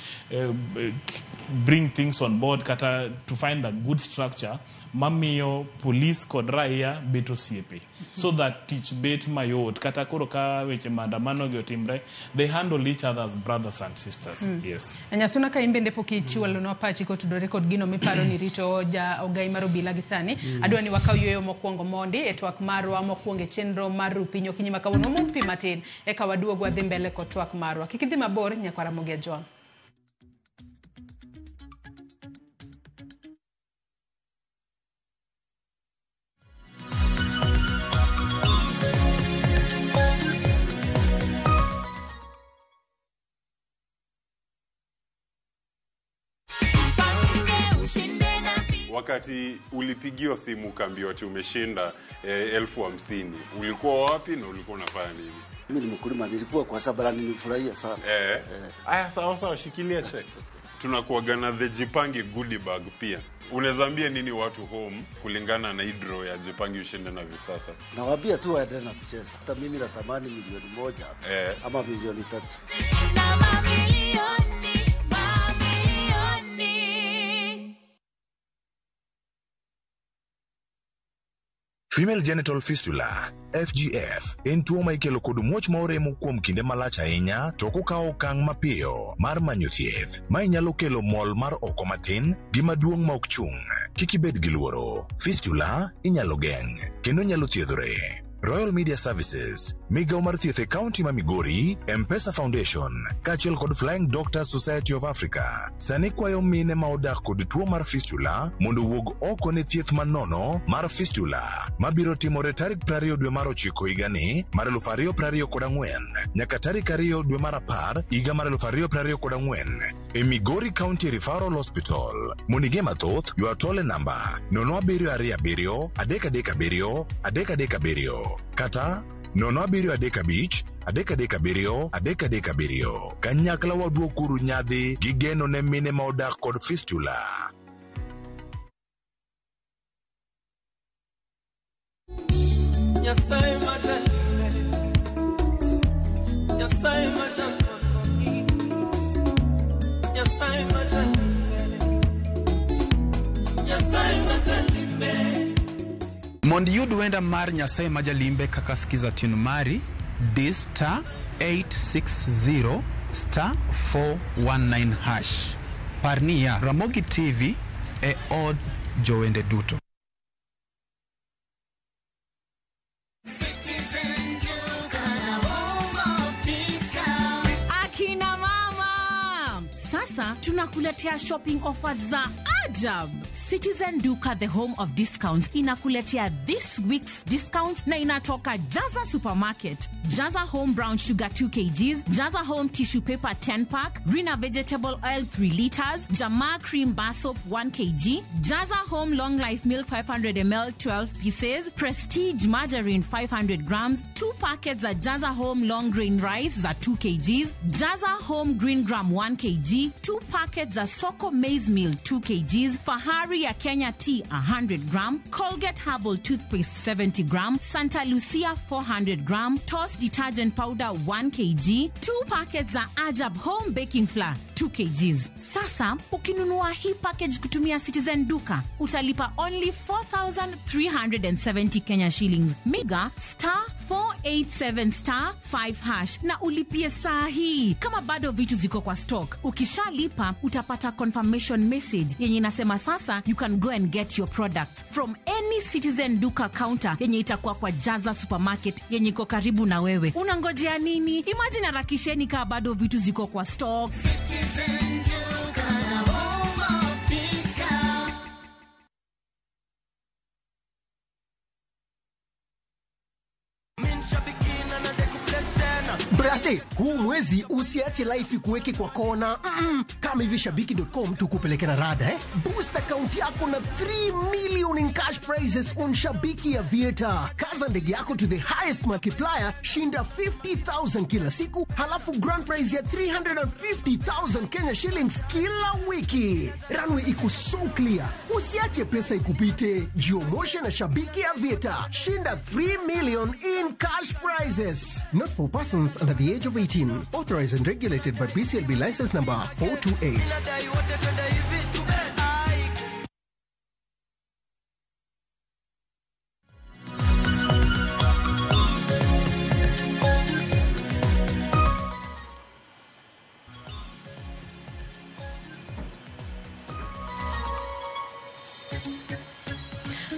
bring things on board kata to find a good structure mamiyo police kod raia beto siepe so that teach bet mayot kata koro ka weche mandamano gi otimre they handle each other as brothers and sisters yes anyasuna ka imbe ndepo kichiwalo no pachi ko tudore kod gino miparo ni rito ja ogai maro bila gisani adwa ni wakaw yoyo mokwongo mondi e twak marwa mokwonge chenro mar pinyo kinyima kawono mumpi matin e ka waduogo adhi mbele ko twak marwa kikidhi mabor nyakwara mogia John Wakati ulipigiwa simu ukaambiwa ati umeshinda 50,000 ulikuwa wapi na ulikuwa unafanya nini? Mimi ni mkulima, nilikuwa kwa sababu nilifurahia sana. Aya sawa shikilia check. Tunakuaga na the Jipange goodie bag pia. Unaweza nini watu home kulingana na hidro ya Jipange ushinde na visasa? Nawaambia tu waendelee na kucheza. Hata mimi natamani milioni 1 ama milioni 3. Female genital fistula FGF en tuo ma ikelo kod muoch ma oremo kuom kinde malach ahinya to kokawo okang' mapiyo mar manyo thieth ma inyalo kelo mol mar oko matin gi maduong' ma ok chung'. Kik ibed gi luoro. Fistula inyalo geng' kendo nyalo thiedhore. Royal Media Services, Migao mar thieth e County ma Migori, M-Pesa Foundation, kaachiel kod Flying Doctors Society of Africa, sani kwayo mine ma odak kod tuo mar fistula mondo wuog oko ne thieth manono mar fistula mabiro timore tarik 20 dwe mar 9 higani mar 2024 nyaka tarik 2 dwe mar 10 higa mar 2024 e Migori County Referral Hospital. Monige mathoth ywa tole namba 0727 337 337 kata 0735 337 337. Kanyakla waduokuru nyadhi gi geno ne mine ma odak kod fistula. Nyasaye majalime, Nyasaye majalime, Nyasaye majalime, Nyasaye majalime. Mondi yud wenda mar Nyasaye majalimbe kaka skiza tinu mari D*860 *419#. Parnia Ramogi TV e od jowende duto. Akina mama, sasa tunakuletea shopping offers za ajab. Citizen Duka, the home of discounts, inakuletea this week's discount na inatoka Jaza Supermarket. Jaza Home Brown Sugar 2 kgs, Jaza Home Tissue Paper 10 pack, Rina Vegetable Oil 3 liters, Jamaa Cream Bar Soap 1 kg, Jaza Home Long Life Milk 500 ml 12 pieces, Prestige Margarine 500 grams, 2 packets za Jaza Home Long Grain Rice za 2 kgs, Jaza Home Green Gram 1 kg, 2 packets za Soko Maize Meal 2 kgs, Fahari ya Kenya Tea 100 gram, Colgate Herbal Toothpaste 70 gram, Santa Lucia 400 gram, Toss Detergent Powder 1 kg, 2 packets za Ajab Home Baking Flour 2 kgs. Sasa, ukinunua hii package kutumia Citizen Duka, utalipa only 4,370 Kenya shillings. Mega *4 *87*5# na ulipie saa hii. Kama bado vitu ziko kwa stock, ukishalipa utapata confirmation message yenye inasema sasa you can go and get your products from any Citizen Duka counter yenye itakuwa kwa Jaza Supermarket yenye iko karibu na wewe. Unangojea nini? Imagine harakisheni kama bado vitu ziko kwa stock. Citizen Duka, home of discount. Brate, huu mwezi usiache life kuweke kwa kona. Kama hivi Shabiki.com tukupeleke na rada Boost account yako na 3 million in cash prizes on Shabiki Aviator. Kaza ndege yako to the highest multiplier, shinda 50,000 kila siku, halafu grand prize ya 350,000 Kenya shillings kila wiki. Runway iko so clear. Usiache pesa ikupite. Jiomoshe na Shabiki Aviator. Shinda 3 million in cash prizes. Not for persons under the age of 18. Authorized and regulated by BCLB license number 428.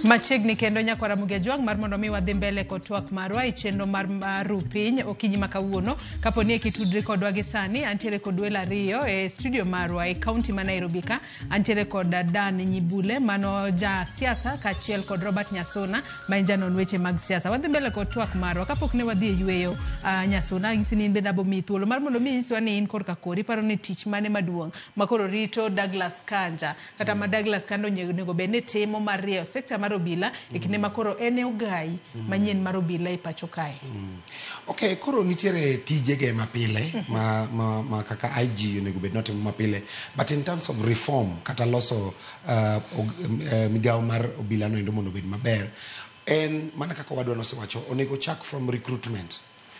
Machiegni kendo nyakwara Mugejuang mar mondo mi wadhi mbele kod twak marwa chenro mar maru piny okinyi makawuono kaponi e kitudri kodwa gi sani antiere kod welo ariyo e studio marwa e kaunti ma Nairobi ka. Antiere kod Dan Nyibule mano ja siasa kachiel kod Robert Nyasuna ma janon weche mag siasa. Wadhi mbele kod twak marwa kapok ne wadhi e yueyo. Nyasuna ngisi ni benda bo mi thuolo mar mondo mi nyiswa ni in korka kori paro ni tich mane maduong' makoro rito Douglas Kanja kata ma Douglas Kanja nego bende timo mar rieyo sekta mar obila ikine makoro ene ugai manyien mar obila e pacho kae. Okay, koro nitiere tijege mapile ma kaka IG nego bed not mapile, but in terms of reform kata loso migao mar obila no endo mondo bed maber en mana kaka wadwa nosewacho onego chak from recruitment.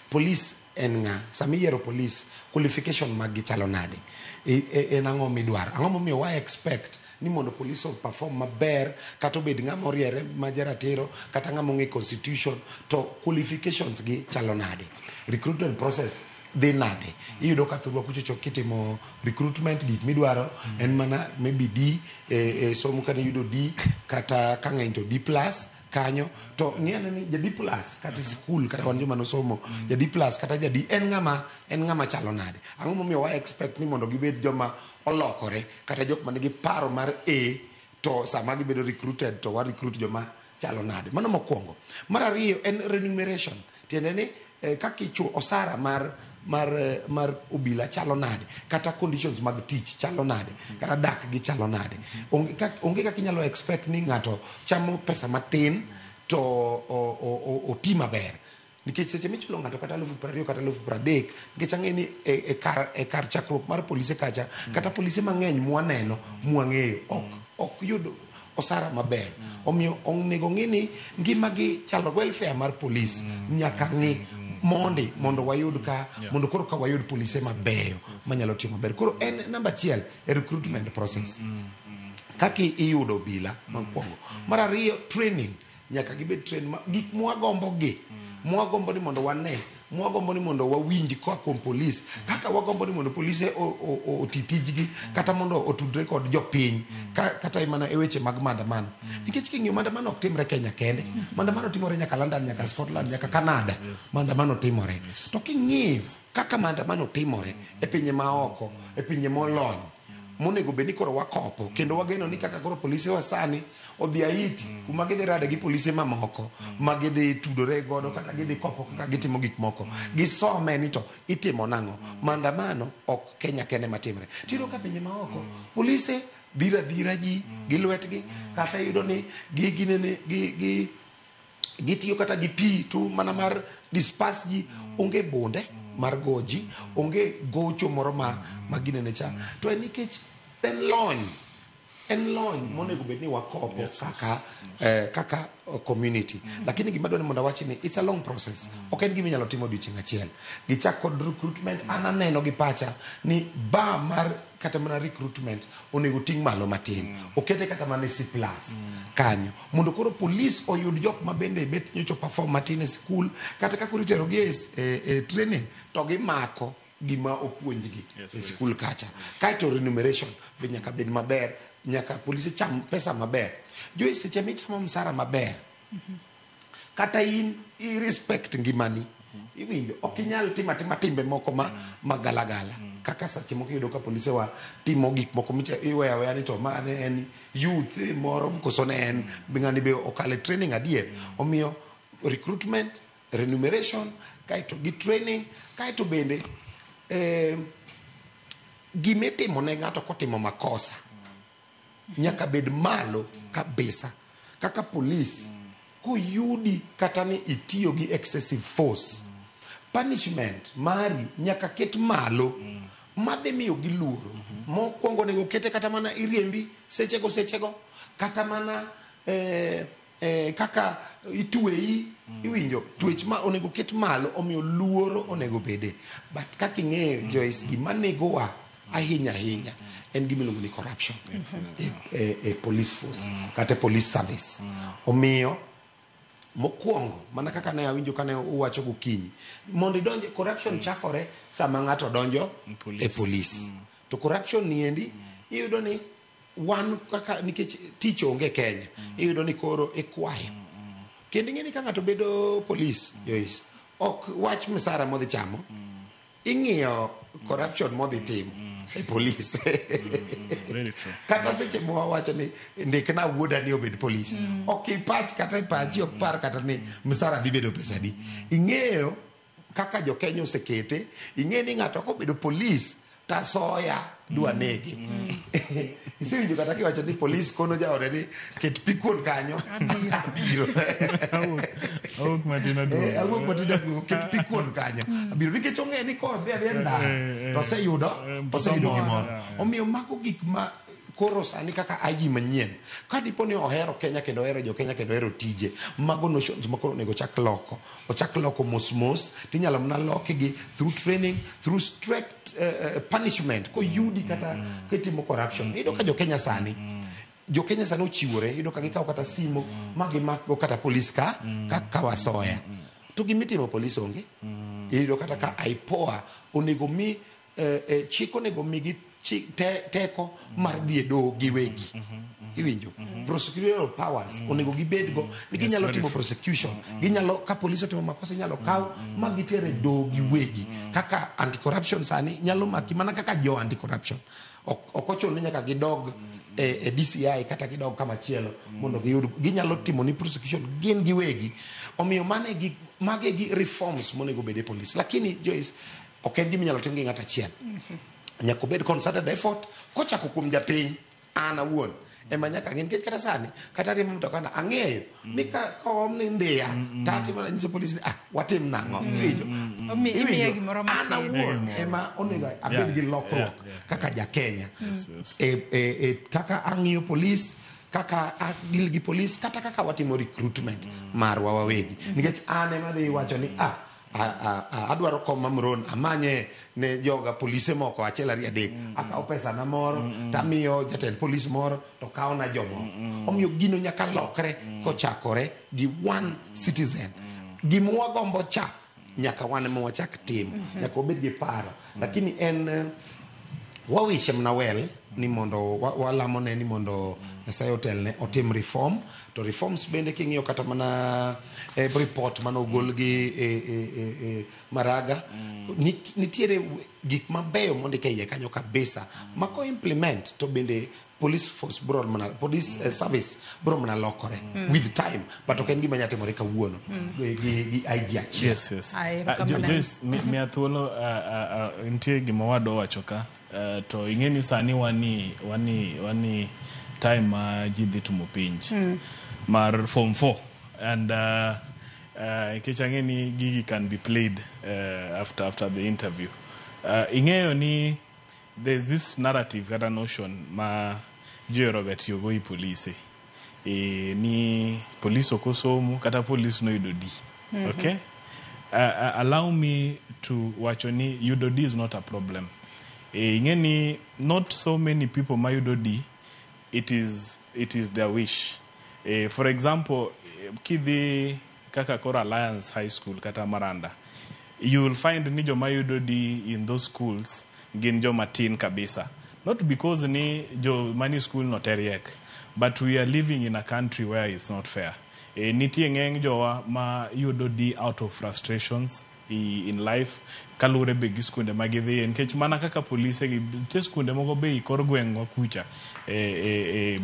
Police en nga samiyiero police qualification magi chalo nade en ang'o midwaro, ang'o momiyo wa expect ni mondo police perform maber kata obed ng'ama oriere ma jaratiro kata ng'ama ong'e constitution to qualifications gi chalo nade, recruitment process dhi nade. Iyudo ka thurwa kuchocho kitimo recruitment gik midwaro en mana maybe D somo kata yudo D kata ka ng'eny to D+ kanyo to ng'iyane ni ja D+ kata school kata wan joma nosomo ja D+ kata ja D en ng'ama chalo nade. Ang'o momiyo wa expect ni mondo gibed joma olokore kata jok manigi paro mar A to sama gibedo recruited to wa recruit joma chalo nade. Mano mokwongo. Mar ariyo en remuneration. Tiende ni kakichu osara mar obila chalo nade kata conditions mag tich chalo nade kata dak gi chalo nade. Onge kaka inyalo expect ni ng'ato chamo pesa matin to oti maber. Nikech seche michulo ng'ato kata 20,000 kata 30,000 nikech ang'e ni e kar chakruok mar polise kacha kata polise mang'eny mwaneno mwang'eyo ok yud osara maber. Omiyo onego ng'i ni ngimagi chalo welfare mar police nyaka ng'i mondo wayud ka mondo koro ka wayud polise mabeyo manyalo timo maber. Koro en namba achiel e recruitment process kaki iyudo obila mokwongo. Mar ariyo training, nyaka gibed train gik mwagombo ni mondo wane, mwagombo ni mondo wawinj kwa kuom police kaka wagombo ni mondo polise oti tijgi kata mondo otudre kod jopiny kata mana e weche mag mandamano. Nikech king'iyo mandamano ok timre Kenya kende, mandamano timore nyaka London, nyaka Scotland, nyaka Canada. Mandamano timore to king'iyo kaka mandamano timore e pinje maoko, e pinje molony monego bed ni koro wakopo kendo wageno ni kaka koro polise wasani odhi Haiti kuma gidhi rada gi polise mamoko ma gidhi tudore godo kata gidhi kopo kaka gitimo gik moko gisome ni to itimo nang'o. Mandamano ok Kenya kende matimre. Tiyudo ka pinje maoko polise dhira ji gi lwetgi kata yudo ni gitiyo kata gi pi tu mana mar disperse ji, onge bonde mar goji, onge gocho moro ma ginene cha. To en nikech en lony en lony monego bed ni wakopo kaka community. Lakini gima dwani mondo awachi ni it's a long process. Ok en gima inyalo timo odiochieng' achiel. Gichak kod recruitment, an aneno gi pacha ni bar mar kata mana recruitment onego ting' malo matin. Okete kata mana C+ kanyo. Mondo koro police oyud jok ma bende bet nyocho perform matin e school kata kaka ritero gi e training to gimako gima opuonjgi e school kacha. Kaito remuneration be nyaka bed maber, nyaka polisi cham pesa maber. Jo seche michamo msara maber. Kata in I respect ngimani. Iwinjo ok inyal timo timbe moko magalagala. Kaka sache moko yudo ka polisi wa timo gik moko iweya ni to mane en youth moro koso ne en bingani be okale training adier. Omiyo recruitment, remuneration, kaito gi training, kaito bende gimetimo ne ng'ato kotimo makosa nyaka bed malo kabisa. Kaka police kuyudi kata ni itiyo gi excessive force, punishment mari nyaka ket malo madhi miyo gi luoro. Mokwongo nego kete kata mana iriembi sechego kata mana kaka itweyi iwinjo twech ma onego ket malo omiyo luoro onego bede. But kaka ing'eyo Joyce gima negowa ahinya en gima iluongo ni corruption e police force kata police service. Omiyo mokwongo mana kaka ne awinjo kane uwacho gokinyi mondo idonje corruption chakore sama ng'ato donjo e police. To corruption niendi iyudo ni wan kaka nikech tich onge Kenya iyudo ni koro ikwayo. Kendo ing'eni ka ng'ato bedo police Joyce ok wach msara modhi chamo, ing'iyo corruption modhi timo e police. Very true. Kata seche mwa wacho ni ndikna wuoda ni obed police. Ok ipach kata ipachi ok par kata ni msara dhi bedo pesa di. Ing'eyo kaka jo Kenya osekete, ing'eni ng'ato kobedo police tasoya dwa nege. Isiwinjo kata kiwacho ni police kono jaore ni ket pikon kanyo abiro. Awuok matina duo. Awuok matina duo ket pikon kanyo abiro nikech ong'e ni kodhi adhienda to oseyudo gimoro. Omiyo mago gik ma koro sani kaka IG manyien ka dipo ni ohero Kenya kendo ohero jo Kenya kendo ohero tije mago notions makoro onego ochak loko mos tinyalo mna lokigi through training, through strict punishment ko yudi kata ketimo corruption. Ido ka jo Kenya sani ochiwore, ido ka gikaw kata simo magi makgo kata police ka wasoya to gimitimo police onge. Ido kata ka IPOA onego mi chiko onego migi teko mar dhi e doho giwegi. Iwinjo prosecutorial powers onego gibedgo ni ginyalo timo prosecution, ginyalo ka polisi otimo makosa inyalo kaw ma gitere doho giwegi. Kaka anti corruption sani nyalo maki mana kaka jo anti corruption ok ochuno nyaka gidog e DCI kata gidog kama chielo mondo giyud ginyalo timo ni prosecution gin giwegi. Omiyo mage gi reforms monego bede police. Lakini Joyce ok en gima nyalo tim gi ng'ato achiel. Nyaka bed concerted effort kochako kuom japiny an awuon ema nyaka ng'e kata sani kata riembo mtoka na ang'eyo ni ka kom ni ndhiya tatimo na nyiso polisi watim nang'o. Imiye gimoro matin. An awuon ema onego abed gi lokruok kaka ja Kenya kaka ang'iyo police, kaka adil gi police, kata kaka watimo recruitment marwa wawegi. Nikech an ema dhi wacho ni adwaro kom mamron amanye ne joga polise moko achiel ari adek akaw pesa na moro tamiyo jatend police moro to kaw na jomo. Omiyo gino nyaka lokre kochakore gi one citizen. Gimwa gombo cha nyaka wan mo wachak tim nyaka obed gi paro. Lakini en wawishe mnawel ni mondo walamo ne ni mondo Nyasaye otelne otim reform. To reforms bende king'iyo kata mana report mano ogol gi Maraga nitiere gik mabeyo mondike iye kanyo kabisa mako implement to bende police force police service bro mana lokore with time. But ok en gima nyatimore kawuono gi IG achiel. Yes. Joyce mi thuolo nitie gima wado wacho ka to ing'eni sani wani time ma ji dhi tumo pinj mar form 4 and ikech ang'eni gigi can be played after the interview. Ing'eyo ni there's this narrative kata notion ma joeroga tiyo go i polise. Ni police okosomo kata police no yudo D. Okay? Allow me to wacho ni yudo D is not a problem. Ingeni not so many people ma yudo D, it is their wish. For example, kidhi kaka Kora Alliance High School kata Maranda, you will find ni joma yudo D in those schools gin joma tin kabisa. Not because ni jo mani school not teriek, but we are living in a country where it's not fair. Nitie ng'eng jowa ma yudo D out of frustrations in life kalure be gi skunde ma gidhie nikech mana kaka polise gi te skunde moko be kor gweng'wa kucha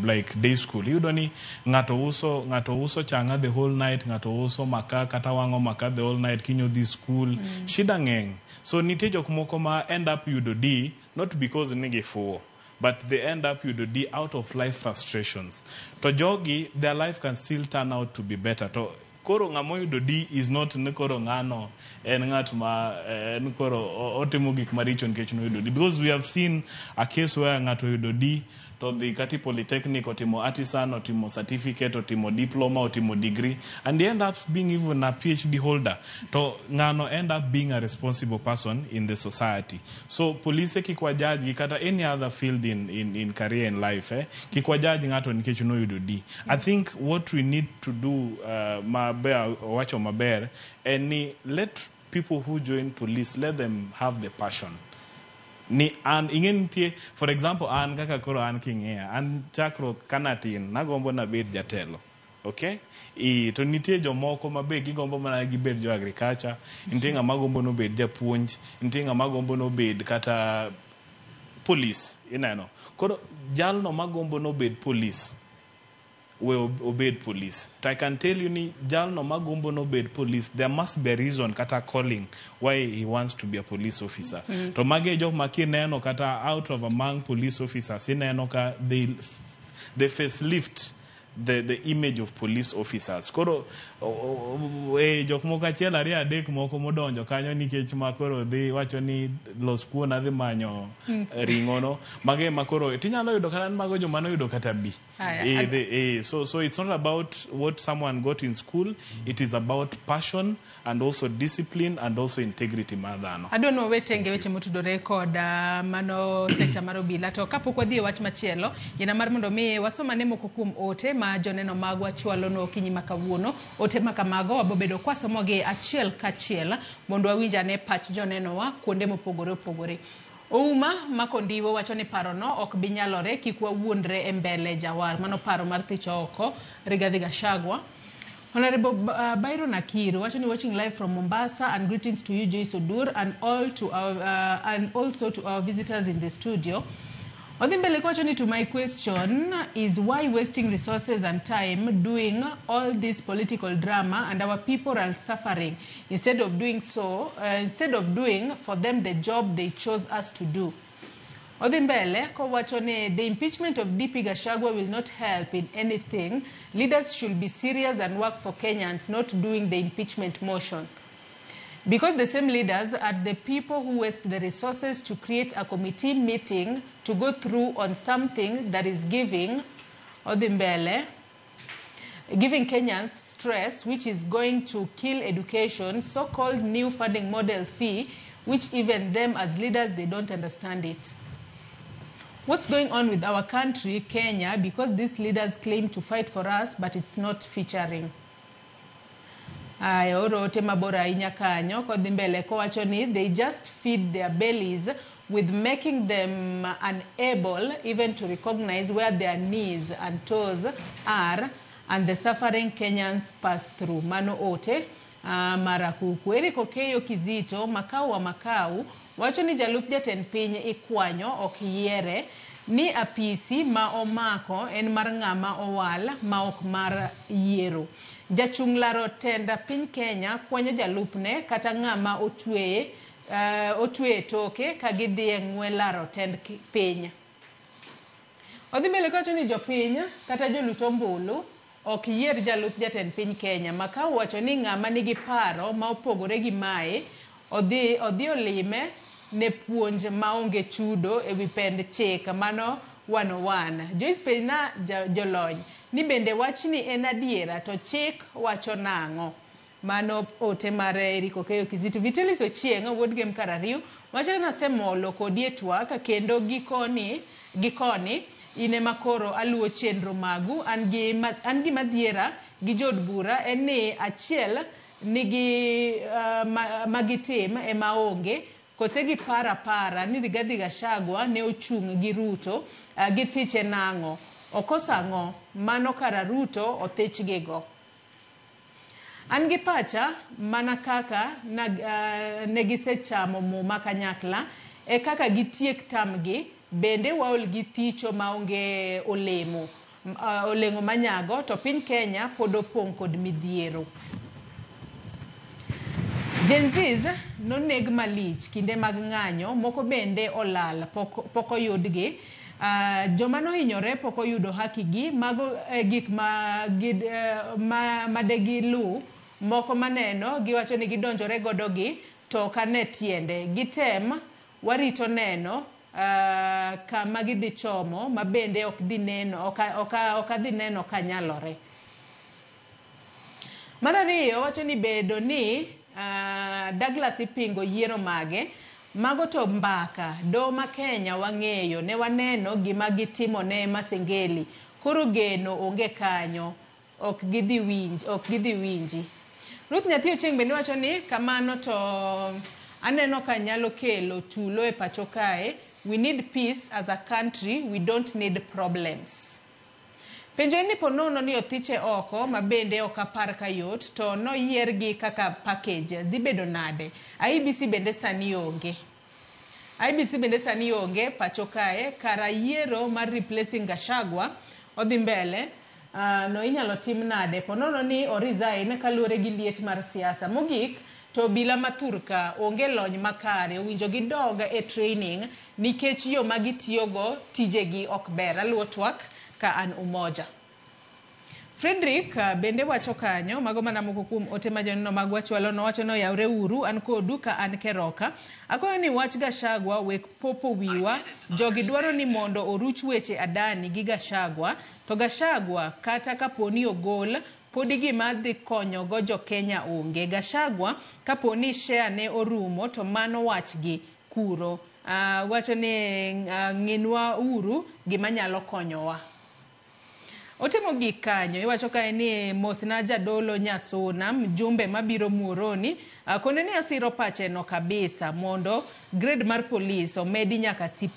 like day school yudo ni ng'ato uso changa the whole night, ng'ato uso maka kata wang'o maka the whole night kinyo dhi school shida ng'eng. So nitie jok moko ma end up yudo D not because nigi fuo, but they end up yudo D out of life frustrations. To jogi, their life can still turn out to be better. To koro ng'amo yudo D is not ne koro ng'ano en ng'at ma en koro otimo gik maricho nikech no yudo D. Because we have seen a case where ng'ato yudo D to the Kati Polytechnic otimo artisan, otimo certificate, otimo diploma, otimo degree, and he end up being even a PhD holder. To ngano end up being a responsible person in the society. So police kikwa judge kata any other field in career in life, kikwa judge ngato nikech no yudo D. I think what we need to do wacho maber and let people who join police, let them have the passion. Ni an ingenitie, for example, an kaka koro an king'eya, an chakro kanatin nagombo na bed jatelo. Okay? To nitie jomoko mabe gigombo mana gibed jo agriculture, nitie ng'ama gombo no bed japuonj, nitie ng'ama gombo no bed kata police, ineno. Koro jalno magombo no bed police will obey police. I can tell you ni jalno magombo no bed police, there must be a reason kata calling why he wants to be a police officer. To mage jok makineno kata out of among police officers ineno ka they facelift the image of police officers. Koro jok moko achiel ariyo adek moko modonjo kanyo nikech makoro dhi wacho ni los kuon adhi manyo ringono mage makoro tinyalo yudo kata mago joma no yudo kata B. So it's not about what someone got in school, it is about passion and also discipline and also integrity madhano. I don't know wetenge weche motudore kod mano sector mar obila to kapok wadhi e wach machielo yena mar mondo mi wasoma ne moko kuom ote ma joneno magwa chwalo no kinyi makawuono ote makamago wabobedo kwasomogi achiel kachiel mondo wawinja ne pach joneno wa kuonde mopogore opogore. Ouma makondiwo wacho ni paro no ok binyalore kik wawuondre e mbele jawar mano paro mar thicho oko Rigathi Gachagua. Honorable Byron Akiru watching live from Mombasa, and greetings to you, Joyce Odur, and and also to our visitors in the studio. Odhimbele to my question is why wasting resources and time doing all this political drama and our people are suffering instead of doing for them the job they chose us to do. Odhimbele the impeachment of DP Gachagua will not help in anything. Leaders should be serious and work for Kenyans, not doing the impeachment motion. Because the same leaders are the people who waste the resources to create a committee meeting to go through on something that is giving Kenyans stress, which is going to kill education, so-called new funding model fee, which even them as leaders, they don't understand it. What's going on with our country, Kenya, because these leaders claim to fight for us, but it's not featuring. They just feed their bellies with making them unable even to recognize where their knees and toes are and the suffering Kenyans pass through. Mano ote marakuku Eriko Keyo Kizito makau wa makau wacho ni jalup jatend piny ikwanyo okiyiere ni apisi ma omako en mar ng'ama owal ma ok mar yiero. Jachung' laro tenda piny Kenya kwanyo jalupne kata ng'ama otweye toke ka gidhi e ng'we laro tend piny. Odhimbele kacho ni jopiny kata jolut ombulu ok yier jalup jatend piny Kenya. Makau wacho ni ng'ama nigi paro ma opogore gi mae odhi olime ne puonj maonge chudo e wi pend chik. Mano 101. Joyce Pena jolony ni bende wachni en adiera to chik wacho nang'o. Mano ote mare Eriko Keyo Kizito. Vitalis Ochieng wuod Gem Karariu wacho na semolo kodi e twak kendo gikoni ine makoro aluwo chenro magu an gi madhiera gi jod bura en ni achiel nigi magitim e maonge kose gi para ni Rigathi Gachagua ne ochung' gi Ruto gi thiche nang'o okosango mano kara Ruto othich gi go. An gi pacha mana kaka ne gisechamo muma kanyakla e kaka gitiek tamgi bende waol gi thicho maonge olemo manyago to piny Kenya pod opong' kod midhiero. Gen Zs noneg malich kinde mag ng'anyo moko bende olal pok oyudgi. Joma nohinyore pok oyudo hakigi mago gik madegi lu moko maneno giwacho ni gidonjore godogi to kane tiende gitem warito neno kama gidhi chomo mabende ok dhi neno kanyalore. Mar ariyo wacho ni bedo ni Douglas ipingo yiero mage mago to mbaka do ma Kenya wang'eyo ne waneno gima gitimo ne Masengeli koro geno onge kanyo ok gidhi winji. Ruth Nyathi Ochieng bende wacho ni kamano to aneno ka nyalo kelo tulo e pacho kae. We need peace as a country, we don't need problems. Penjo ni ponono ni othiche oko mabende okapar kayot to noyiergi kaka package dhi bedo nade. IBC bende sani onge pacho kae kara yiero mar replacing Gachagua odhi mbele. No inyalo tim nade ponono ni resign kaluwore gi liet mar siasa. Mogik to bila maturka onge lony makare owinjo gidoga e training nikech yo magitiyogo tijegi ok ber. Aluwo twak ka an Umoja. Frederick bende wacho kanyo mago mana moko kuom ote majonno mag wachwalo no wacho no yawre uru an kodu ka an Keroka. Akoyo ni wach Gachagua wek popo wiwa jogi dwaro ni mondo oruch weche Adani gi Gachagua to Gachagua kata kaponi ogol podi gima dhi konyo go jo Kenya onge. Gachagua kaponi share ne orumo to mano wachgi kuro. Wacho ni ng'inwa uru gima nyalo konyowa. Otemo gik kanyo iwacho kae ni mosna jadolo Nyasuna mjumbe mabiro Muhoroni kone ni asiro pache no kabisa mondo grade mar police omedi nyaka C+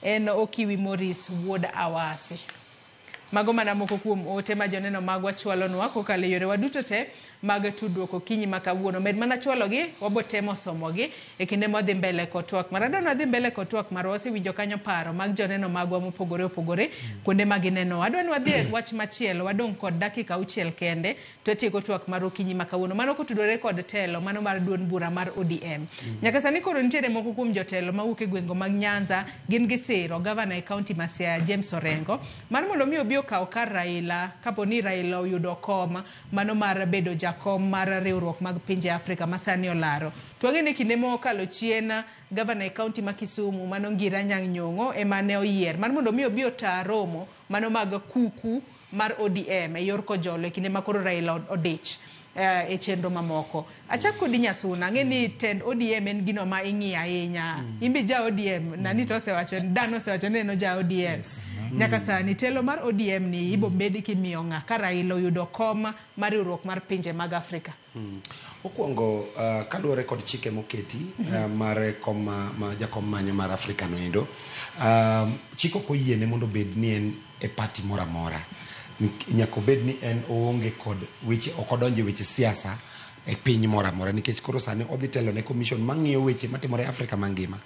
en Okiwi Morris wuod Awasi. Mago mana moko kuom ote majoneno mag wachwalonwa kokalo yore waduto te mag tudruok okinyi makawuono. Med mana chwalogi wabotemo somogi e kinde modhi mbele kotwak maradona dhi mbele kotwak marwasi winjo kanyo paro mag joneno magwa mopogore opogore kuonde magineno. Adwa ni wadhi wach machielo wadong' kod dakika 6 kende to tieko twak mar okinyi makawuono. Mano kotudore kod telo mano mar duond bura mar ODM. Nyaka sani koro nitiere moko kuom jotelo mawuok e gwengo mag Nyanza gin gisiro gavana e kaunti ma Siaya James Orengo mar mondo mi obi okaw kar Raila kaponi Raila oyudo kom mano mar bedo jakom mar riwruok mag pinje Afrika masani olaro. Twagene kinde mokalo chien gavana e kaunti ma Kisumu mano Ngira Nyang' Nyong'o emane oyier mar mondo mi obi ota romo mano mag kuku mar ODM e yor kojolo e kinde makoro Raila odich e chenro mamoko. Achak kodi Nyasuna ng'eni tend ODM en gino ma ing'i ahinya. Imbi ja ODM nani to osewacho dano osewacho ni no ja ODM. Nyaka sani telo mar ODM ni ibo bedi kimiyo ng'a ka Raila oyudo kom mar riwruok mar pinje mag Afrika. Okuongo kaluwore kod chike moketi mar kom ma jakom manyo mar Afrika no endo. Chiko koyiene mondo bed ni en e party mora mora. Nyako bed ni en oonge kod weche okodonje weche siasa e piny mora mora nikech koro sani odhi telo ne commission mang'iyo weche matimore Afrika mangima.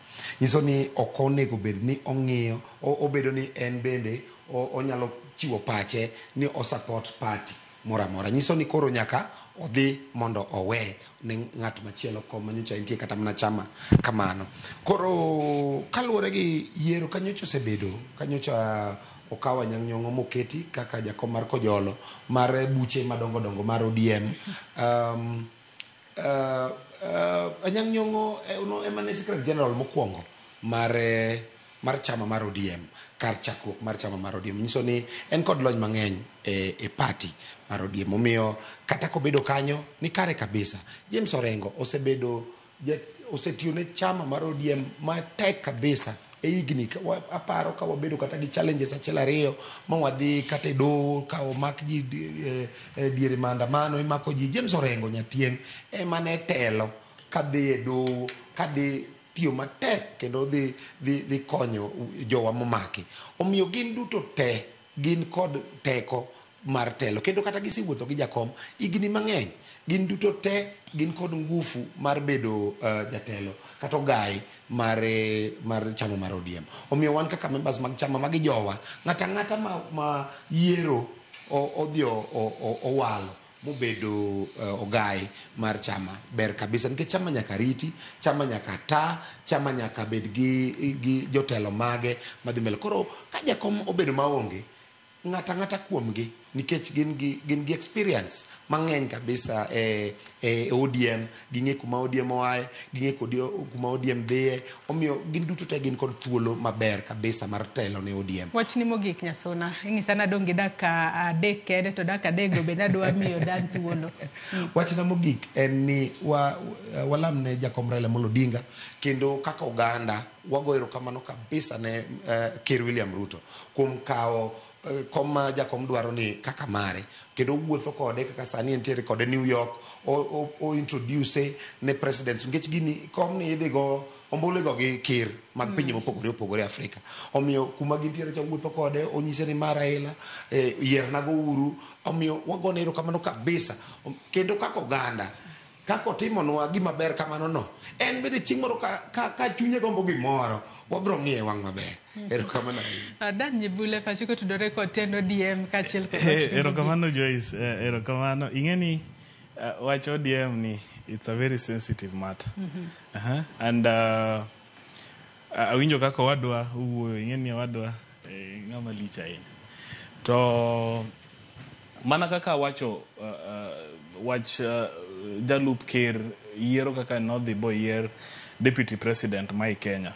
Nyiso ni okonego bed ni ong'iyo obedo ni en bende onyalo chiwo pache ni o support party mora mora. Nyiso ni koro nyaka odhi mondo owe ne ng'at machielo kom manyocha entie kata mana chama kamano. Koro kaluwore gi yiero kanyocha osebedo kanyocha Okawa Nyang' Nyong'o moketi kaka jakom mar kojolo mar buche madongo dongo mar ODM. Nyang' Nyong'o emane secretary general mokwongo mar chama mar ODM kar chakruok mar chama mar ODM. Nyiso ni en kod lony mang'eny e party mar ODM. Omiyo kata kobedo kanyo ni kare kabisa. James Orengo osetiyo ne chama mar ODM matek kabisa e higni. Aparo ka wabedo kata gi challenges achiel ariyo ma wadhi kata do ka omak ji diere maandamano imako ji. James Orengo nyatieng ema ne telo kadhi e do kadhi tiyo matek kendo dhi konyo jowa momaki. Omiyo gin duto te gin kod teko mar telo kendo kata gisiwuotho gi jakom higni mang'eny. Gin duto te gin kod ngufu mar bedo jatelo kata ogai mar chama mar ODM. Omiyo wan kaka members mag chama magi jowa ng'ata ma yiero odhi owalo mobedo ogai mar chama ber kabisa nikech chama nyaka riti, chama nyaka ta, chama nyaka bed gi jotelo mage madhi mbele. Koro ka jakom obedo maonge ng'ata kuomgi nikech gin gi experience mang'eny kabisa e ODM, ging'e kuma ODM oaye, ging'e kuma ODM dhiye. Omiyo gin duto te gin kod thuolo maber kabisa mar telo ne ODM. Wach ni mogik Nyasuna, ing'isa na dong' gi dakika adek kende to dakika adek go bende adwa miyo Dan thuolo. Wachna mogik en ni walam ne jakom Raila Amolo Odinga kendo kaka oganda wago erokamano kabisa ne Ker William Ruto kuom kawo koma jakom dwaro ni kaka mare kendo wuotho kode kaka sani entiere kode New York o introduce ne presidents nikech gini kom ni idhi go ombulu go gi kir mag pinje mopogore Afrika. Omiyo kuma gintiere cha wuotho kode onyise ni mara Raila yierna go uru. Omiyo wagone erokamano kabisa kendo kaka oganda kako timonwa gima ber kamano no en bende chieng' moro ka chunye gombo gimoro wabro ng'iye wang' maber. Erokamano Dan Nyebule pachiko tudore kod tendo ODM kachiel kod erokamano Joyce. Erokamano ing'eni wach ODM ni it's a very sensitive matter. And awinjo kaka wadwa wuoyo ing'eni wadwa ng'ama lich ahinya to mana kaka wacho wach jalup ker yiero kaka nodhi bo yier deputy president mai Kenya.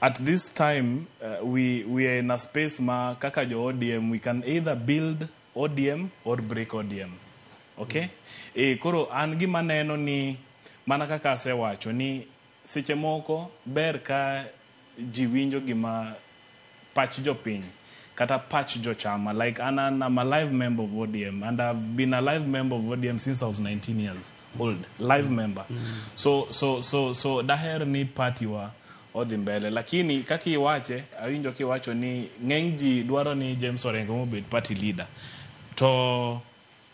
At this time we are in a space ma kaka jo ODM we can either build ODM or break ODM. Okay? Koro an gima neno ni mana kaka asewacho ni seche moko ber ka ji winjo gima pach jopiny kata pach jo chama. Like I'm a live member of ODM and I've been a live member of ODM since I was 19 years old. Live member. So daher ni party wa odhi mbele. Lakini kaki iwache, awinjo kiwacho ni ng'eny ji dwaro ni James Orengo mobed party leader. To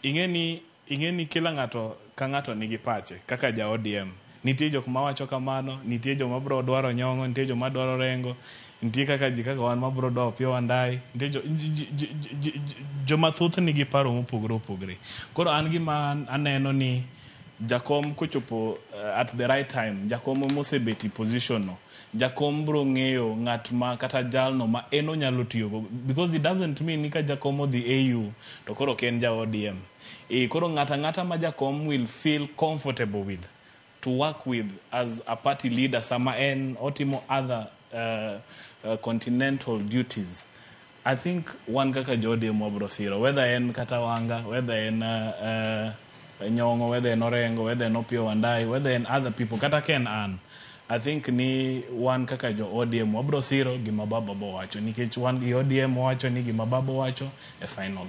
ing'eni kila ng'ato ka ng'ato nigi pache kaka ja ODM. Nitie jok mawacho kamano, nitie jok mabro dwaro nyong'o, nitie jok madwaro rengo, nitie kaka ji kaka wan mabro dwaro Opiyo Wandayi, nitie jo mathoth nigi paro mopogore. Koro an gima aneno ni jakom kochopo at the right time, jakom mosebeti position no, jakom bro ng'eyo ng'at ma kata jalno ma eno nyalo tiyogo, because it doesn't mean ni ka jakom odhi AU to koro ken ja ODM. Koro ng'ata ma jakom will feel comfortable with to work with as a party leader sama en otimo other continental duties. I think one kaka jo ODM wabro siro, whether en kata Wanga, whether en Nyong'o, whether en Orengo, whether en Opiyo Wandayi, whether en other people kata ken an, I think ni one kaka jo ODM wabro siro gima baba bo wacho nikech one gi ODM wacho ni gima baba wacho e final.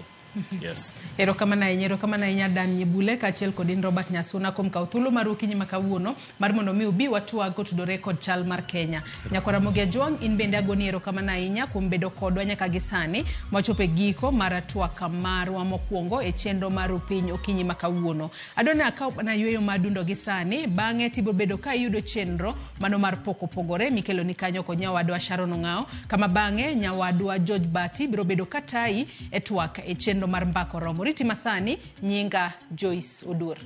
Yes. Erokamano ahinya Dan Nyebule kachiel kod Robert Nyasuna kuom kawo thuolo mar okinyi ma kawuono mar mondo mi ubi watwag kotudore kod chal mar Kenya. Nyakora Mogia Jwang in bende agoni erokamano ahinya kuom bedo kodwa nyaka gisani mochopo e giko mar twak marwa mokwongo e chenro mar piny okinyi ma kawuono. Adona akaw na yweyo madundo gisani bang'e tibiro bedo ka yudo chenro mano mar pogore mikelo ni kanyo kod nyawadwa Sharon Ong'ao kama bang'e nyawadwa George Bati biro bedo katai e twak e chenro mar mbako romo. Riti masani nyinga Joyce Odur.